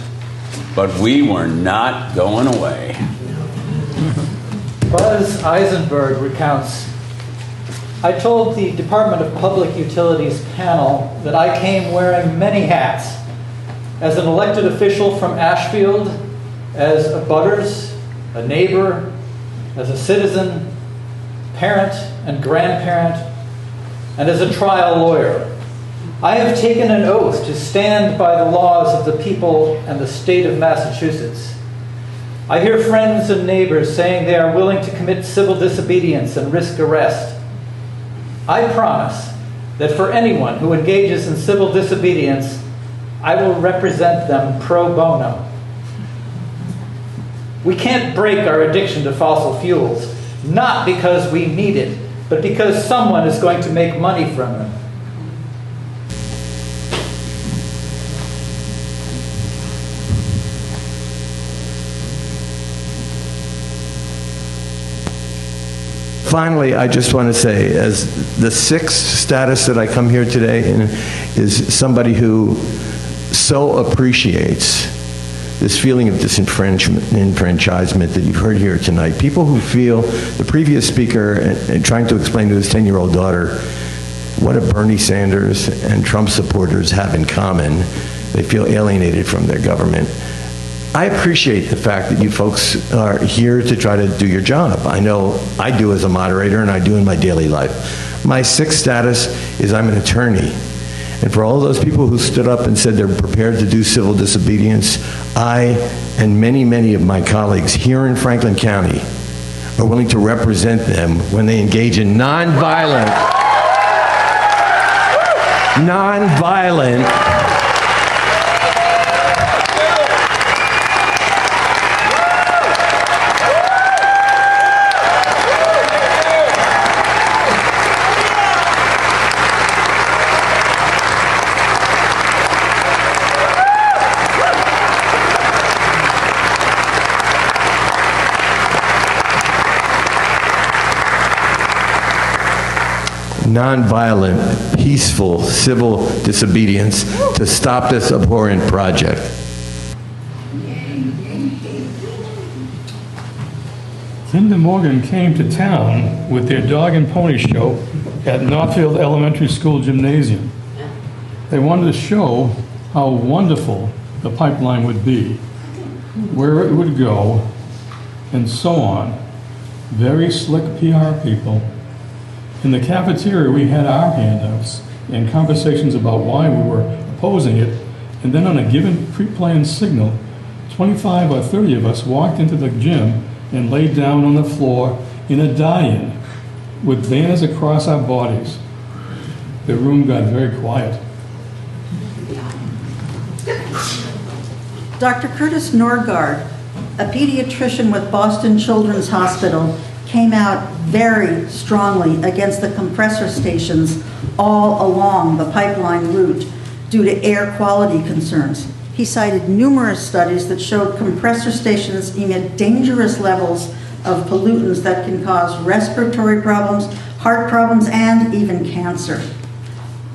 but we were not going away. Buzz Eisenberg recounts, I told the Department of Public Utilities panel that I came wearing many hats. As an elected official from Ashfield, as a butters, a neighbor, as a citizen, parent and grandparent, and as a trial lawyer. I have taken an oath to stand by the laws of the people and the state of Massachusetts. I hear friends and neighbors saying they are willing to commit civil disobedience and risk arrest. I promise that for anyone who engages in civil disobedience, I will represent them pro bono. We can't break our addiction to fossil fuels, not because we need it, but because someone is going to make money from them. Finally, I just want to say, as the sixth status that I come here today in, is somebody who so appreciates this feeling of disenfranchisement that you've heard here tonight. People who feel, the previous speaker, and trying to explain to his 10-year-old daughter what a Bernie Sanders and Trump supporters have in common. They feel alienated from their government. I appreciate the fact that you folks are here to try to do your job. I know I do as a moderator, and I do in my daily life. My sixth status is I'm an attorney. And for all those people who stood up and said they're prepared to do civil disobedience, I and many, many of my colleagues here in Franklin County are willing to represent them when they engage in nonviolent nonviolent, peaceful, civil disobedience to stop this abhorrent project. Kinder Morgan came to town with their dog and pony show at Northfield Elementary School Gymnasium. They wanted to show how wonderful the pipeline would be, where it would go, and so on. Very slick PR people. In the cafeteria, we had our handouts and conversations about why we were opposing it, and then on a given pre-planned signal, 25 or 30 of us walked into the gym and laid down on the floor in a die-in with banners across our bodies. The room got very quiet. Dr. Curtis Norgard, a pediatrician with Boston Children's Hospital, came out very strongly against the compressor stations all along the pipeline route. due to air quality concerns. He cited numerous studies that showed compressor stations emit dangerous levels of pollutants that can cause respiratory problems, heart problems, and even cancer.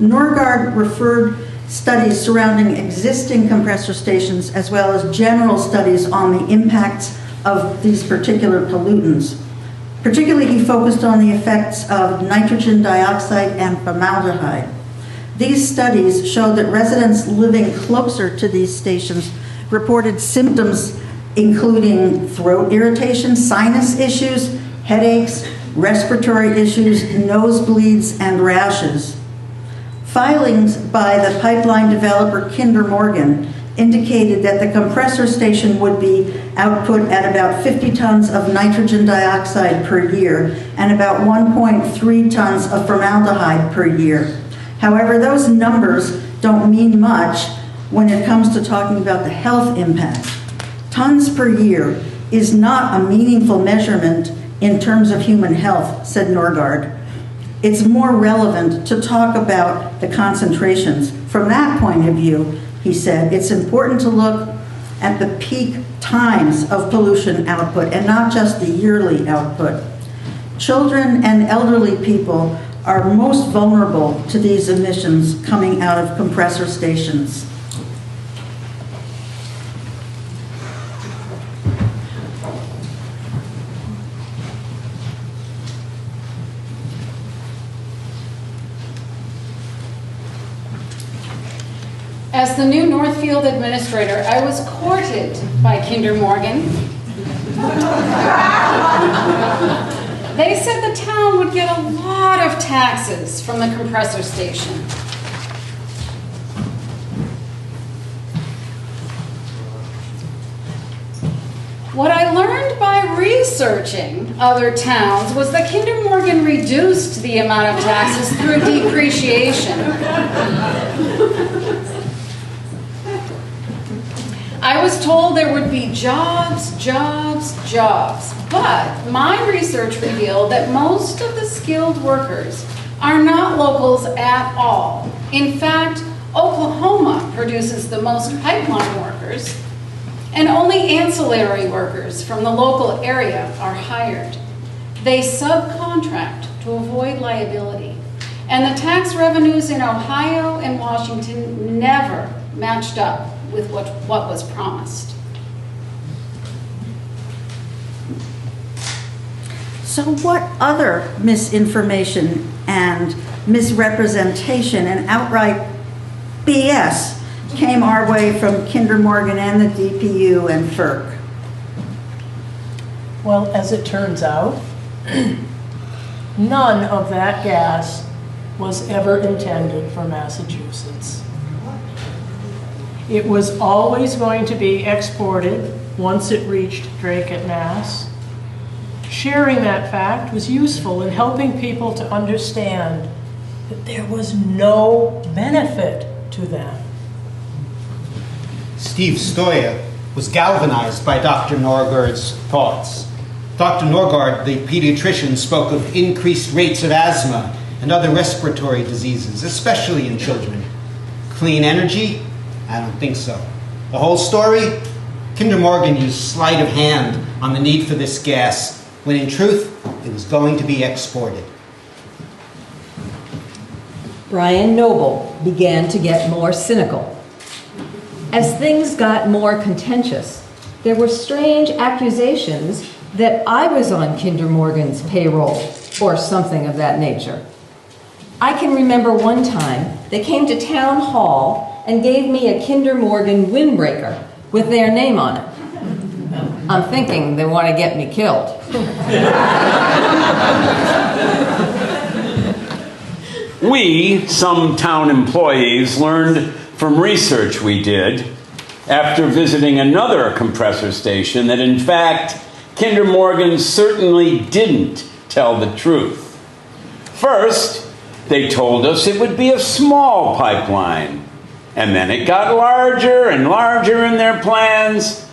Norgaard referred studies surrounding existing compressor stations as well as general studies on the impacts of these particular pollutants. Particularly, he focused on the effects of nitrogen dioxide and formaldehyde. These studies showed that residents living closer to these stations reported symptoms including throat irritation, sinus issues, headaches, respiratory issues, nosebleeds, and rashes. Filings by the pipeline developer Kinder Morgan indicated that the compressor station would be output at about 50 tons of nitrogen dioxide per year and about 1.3 tons of formaldehyde per year. However, those numbers don't mean much when it comes to talking about the health impact. Tons per year is not a meaningful measurement in terms of human health, said Norgaard. It's more relevant to talk about the concentrations. From that point of view, he said, it's important to look at the peak times of pollution output and not just the yearly output. Children and elderly people are most vulnerable to these emissions coming out of compressor stations. As the new Northfield administrator, I was courted by Kinder Morgan. They said the town would get a lot of taxes from the compressor station. What I learned by researching other towns was that Kinder Morgan reduced the amount of taxes through depreciation. I was told there would be jobs, jobs, jobs, but my research revealed that most of the skilled workers are not locals at all. In fact, Oklahoma produces the most pipeline workers, and only ancillary workers from the local area are hired. They subcontract to avoid liability, and the tax revenues in Ohio and Washington never matched up with what was promised. So what other misinformation and misrepresentation and outright BS came our way from Kinder Morgan and the DPU and FERC? Well, as it turns out, none of that gas was ever intended for Massachusetts. It was always going to be exported once it reached Drake at Mass. Sharing that fact was useful in helping people to understand that there was no benefit to them. Steve Stoya was galvanized by Dr. Norgaard's thoughts. Dr. Norgaard, the pediatrician, spoke of increased rates of asthma and other respiratory diseases, especially in children. Clean energy? I don't think so. The whole story? Kinder Morgan used sleight of hand on the need for this gas, when in truth, it was going to be exported. Brian Noble began to get more cynical. As things got more contentious, there were strange accusations that I was on Kinder Morgan's payroll or something of that nature. I can remember one time they came to town hall and gave me a Kinder Morgan windbreaker with their name on it. I'm thinking they want to get me killed. We, some town employees, learned from research we did after visiting another compressor station that in fact Kinder Morgan certainly didn't tell the truth. First, they told us it would be a small pipeline, and then it got larger and larger in their plans,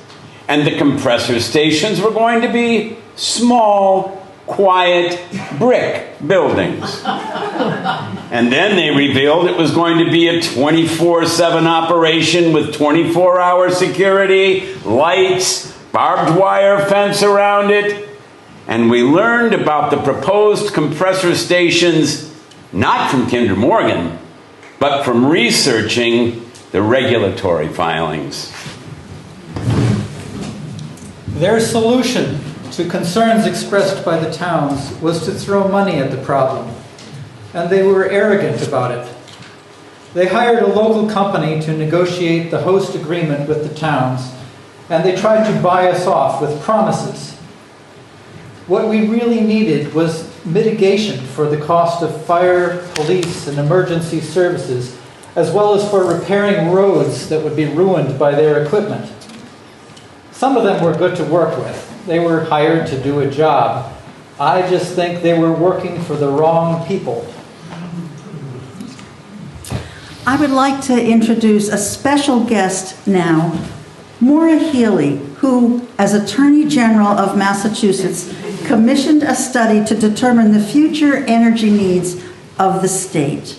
and the compressor stations were going to be small, quiet brick buildings. And then they revealed it was going to be a 24/7 operation with 24-hour security, lights, barbed wire fence around it. And we learned about the proposed compressor stations not from Kinder Morgan, but from researching the regulatory filings. Their solution to concerns expressed by the towns was to throw money at the problem, and they were arrogant about it. They hired a local company to negotiate the host agreement with the towns, and they tried to buy us off with promises. What we really needed was mitigation for the cost of fire, police, and emergency services, as well as for repairing roads that would be ruined by their equipment. Some of them were good to work with. They were hired to do a job. I just think they were working for the wrong people. I would like to introduce a special guest now, Maura Healey, who, as Attorney General of Massachusetts, commissioned a study to determine the future energy needs of the state.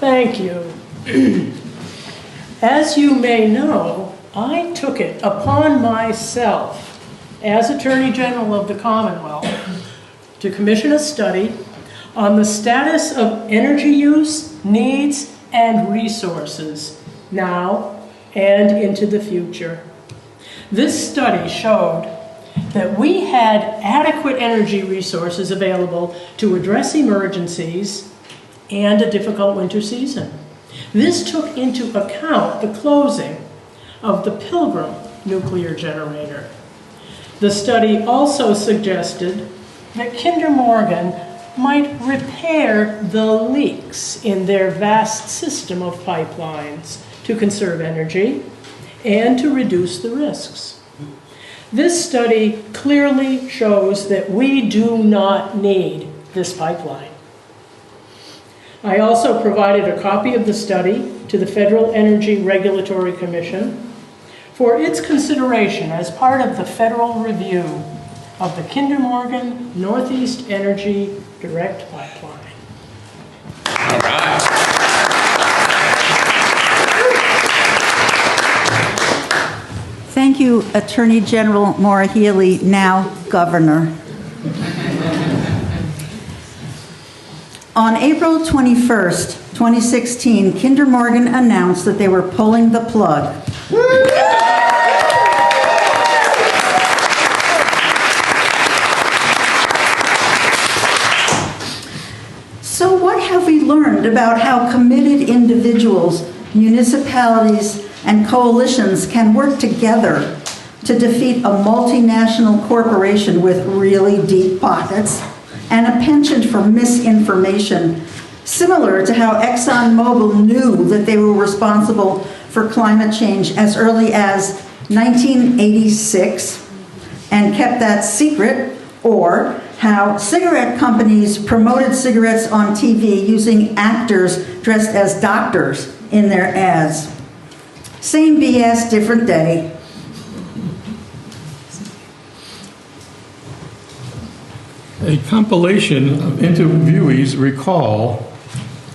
Thank you. As you may know, I took it upon myself as Attorney General of the Commonwealth to commission a study on the status of energy use, needs, and resources now and into the future. This study showed that we had adequate energy resources available to address emergencies and a difficult winter season. This took into account the closing of the Pilgrim nuclear generator. The study also suggested that Kinder Morgan might repair the leaks in their vast system of pipelines to conserve energy and to reduce the risks. This study clearly shows that we do not need this pipeline. I also provided a copy of the study to the Federal Energy Regulatory Commission for its consideration as part of the federal review of the Kinder Morgan Northeast Energy Direct Pipeline. All right. Thank you, Attorney General Maura Healey, now Governor. On April 21st, 2016, Kinder Morgan announced that they were pulling the plug. So what have we learned about how committed individuals, municipalities, and coalitions can work together to defeat a multinational corporation with really deep pockets and a penchant for misinformation, similar to how ExxonMobil knew that they were responsible for climate change as early as 1986 and kept that secret, or how cigarette companies promoted cigarettes on TV using actors dressed as doctors in their ads. Same BS, different day. A compilation of interviewees recall,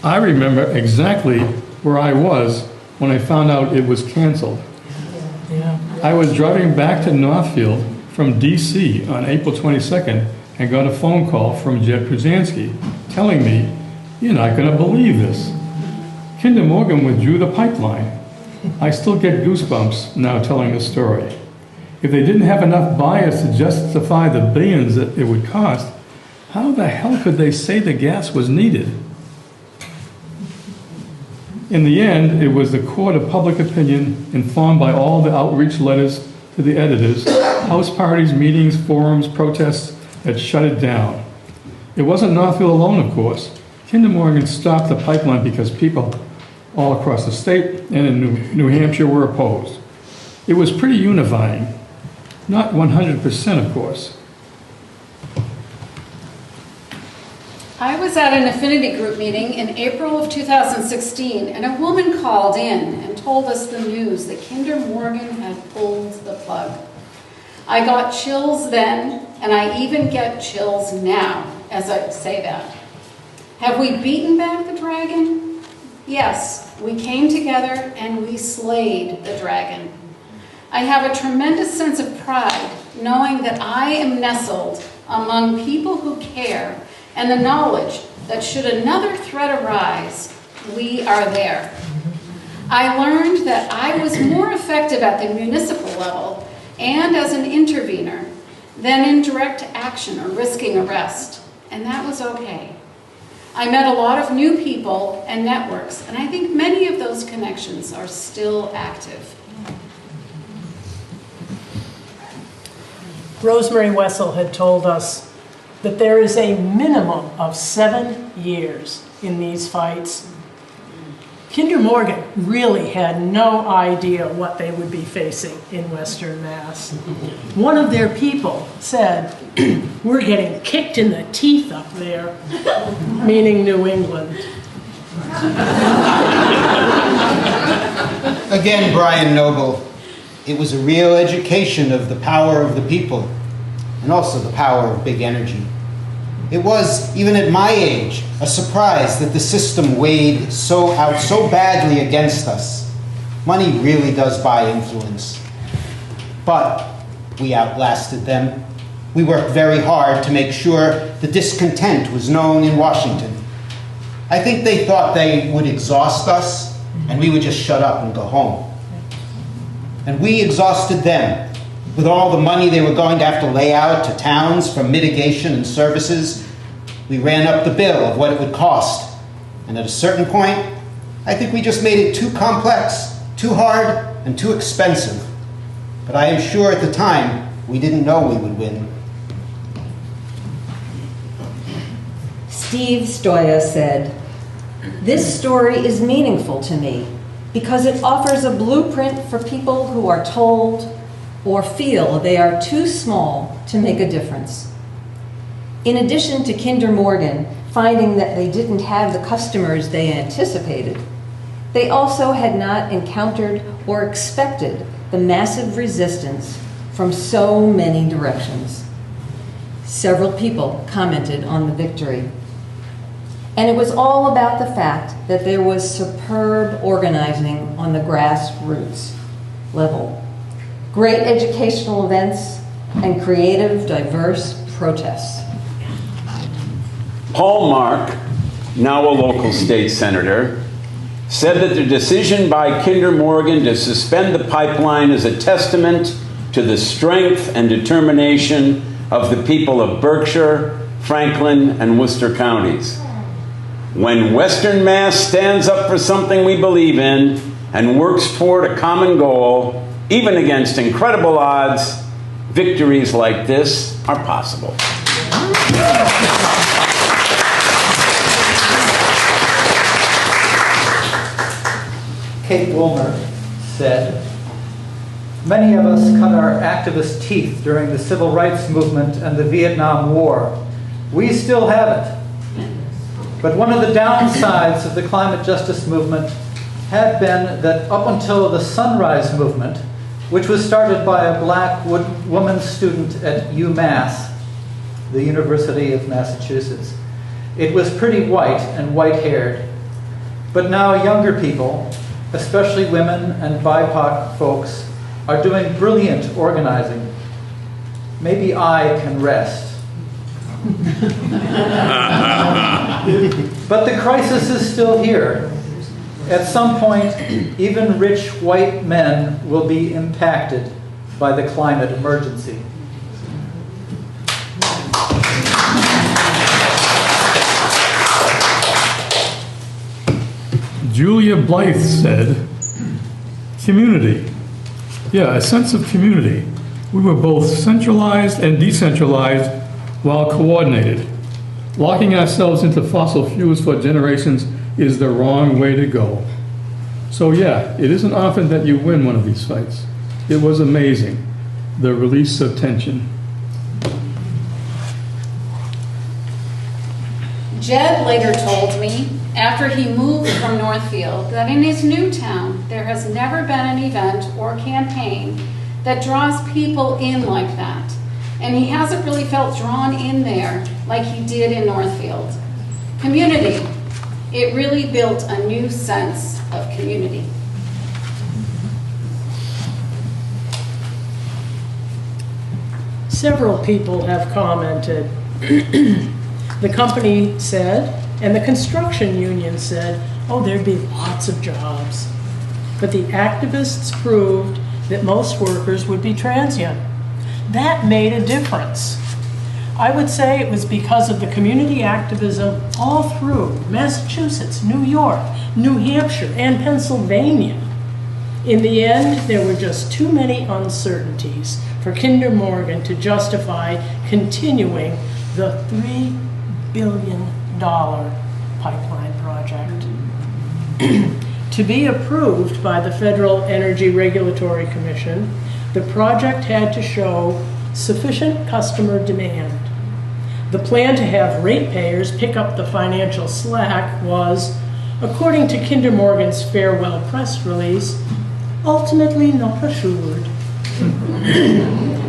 I remember exactly where I was when I found out it was canceled. I was driving back to Northfield from DC on April 22nd and got a phone call from Jed Przansky telling me, "You're not going to believe this. Kinder Morgan withdrew the pipeline." I still get goosebumps now telling the story. If they didn't have enough buyers to justify the billions that it would cost, how the hell could they say the gas was needed? In the end, it was the court of public opinion, informed by all the outreach letters to the editors, house parties, meetings, forums, protests, that shut it down. It wasn't Northfield alone, of course. Kinder Morgan stopped the pipeline because people all across the state and in New Hampshire were opposed. It was pretty unifying. Not 100%, of course. I was at an affinity group meeting in April of 2016, and a woman called in and told us the news that Kinder Morgan had pulled the plug. I got chills then, and I even get chills now as I say that. Have we beaten back the dragon? Yes, we came together and we slayed the dragon. I have a tremendous sense of pride knowing that I am nestled among people who care, and the knowledge that should another threat arise, we are there. I learned that I was more effective at the municipal level and as an intervener than in direct action or risking arrest, and that was okay. I met a lot of new people and networks, and I think many of those connections are still active. Rosemary Wessel had told us that there is a minimum of 7 years in these fights. Kinder Morgan really had no idea what they would be facing in Western Mass. One of their people said, "We're getting kicked in the teeth up there," meaning New England. Again, Brian Noble, it was a real education of the power of the people and also the power of big energy. It was, even at my age, a surprise that the system weighed so badly against us. Money really does buy influence. But we outlasted them. We worked very hard to make sure the discontent was known in Washington. I think they thought they would exhaust us and we would just shut up and go home. And we exhausted them with all the money they were going to have to lay out to towns for mitigation and services. We ran up the bill of what it would cost. And at a certain point, I think we just made it too complex, too hard, and too expensive. But I am sure at the time, we didn't know we would win. Steve Stoya said, "This story is meaningful to me because it offers a blueprint for people who are told or feel they are too small to make a difference." In addition to Kinder Morgan finding that they didn't have the customers they anticipated, they also had not encountered or expected the massive resistance from so many directions. Several people commented on the victory. And it was all about the fact that there was superb organizing on the grassroots level, great educational events, and creative, diverse protests. Paul Mark, now a local state senator, said that the decision by Kinder Morgan to suspend the pipeline is a testament to the strength and determination of the people of Berkshire, Franklin, and Worcester counties. When Western Mass stands up for something we believe in and works toward a common goal, even against incredible odds, victories like this are possible. Kate Woolmer said, "Many of us cut our activist teeth during the Civil Rights Movement and the Vietnam War. We still have it. But one of the downsides of the climate justice movement had been that up until the Sunrise Movement, which was started by a black woman student at UMass, the University of Massachusetts, it was pretty white and white-haired. But now younger people, especially women and BIPOC folks, are doing brilliant organizing. Maybe I can rest." But the crisis is still here. At some point, even rich white men will be impacted by the climate emergency. Julia Blythe said, "Community. Yeah, a sense of community. We were both centralized and decentralized while coordinated. Locking ourselves into fossil fuels for generations is the wrong way to go." So yeah, it isn't often that you win one of these fights. It was amazing, the release of tension. Jed later told me, after he moved from Northfield, that in his new town there has never been an event or campaign that draws people in like that. And he hasn't really felt drawn in there like he did in Northfield. Community. It really built a new sense of community. Several people have commented. The company said, and the construction union said, oh, there'd be lots of jobs. But the activists proved that most workers would be transient. That made a difference. I would say it was because of the community activism all through Massachusetts, New York, New Hampshire, and Pennsylvania. In the end, there were just too many uncertainties for Kinder Morgan to justify continuing the $3 billion pipeline project. To be approved by the Federal Energy Regulatory Commission, the project had to show sufficient customer demand. The plan to have ratepayers pick up the financial slack was, according to Kinder Morgan's farewell press release, ultimately not assured.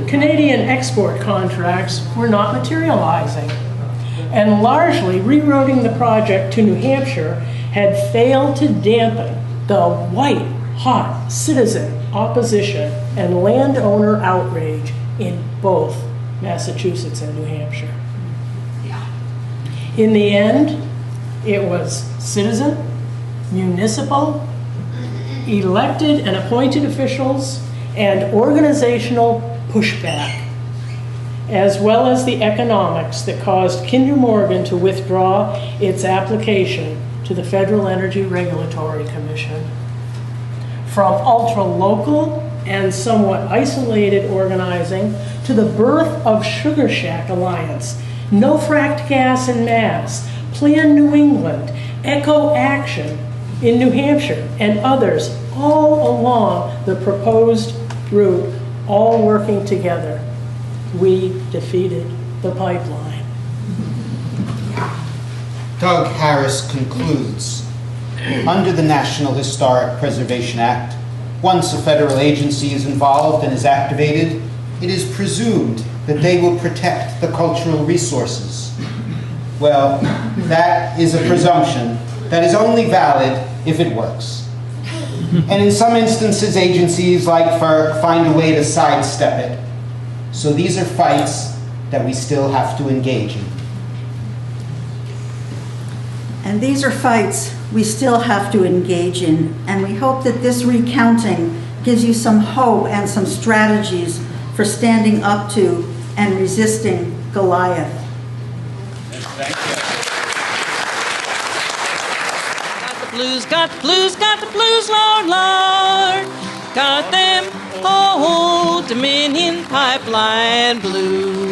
Canadian export contracts were not materializing, and largely rerouting the project to New Hampshire had failed to dampen the white-hot citizen opposition and landowner outrage in both Massachusetts and New Hampshire. In the end, it was citizen, municipal, elected and appointed officials, and organizational pushback, as well as the economics that caused Kinder Morgan to withdraw its application to the Federal Energy Regulatory Commission. From ultra-local and somewhat isolated organizing to the birth of Sugar Shack Alliance, No Fracked Gas in Mass, Plan New England, Echo Action in New Hampshire, and others all along the proposed route, all working together, we defeated the pipeline. Doug Harris concludes, under the National Historic Preservation Act, once a federal agency is involved and is activated, it is presumed that they will protect the cultural resources. Well, that is a presumption that is only valid if it works. And in some instances, agencies like FERC find a way to sidestep it. So these are fights that we still have to engage in. And these are fights we still have to engage in, and we hope that this recounting gives you some hope and some strategies for standing up to and resisting Goliath. Thank you. Got the blues, Lord, Lord. Got them old Dominion pipeline blues.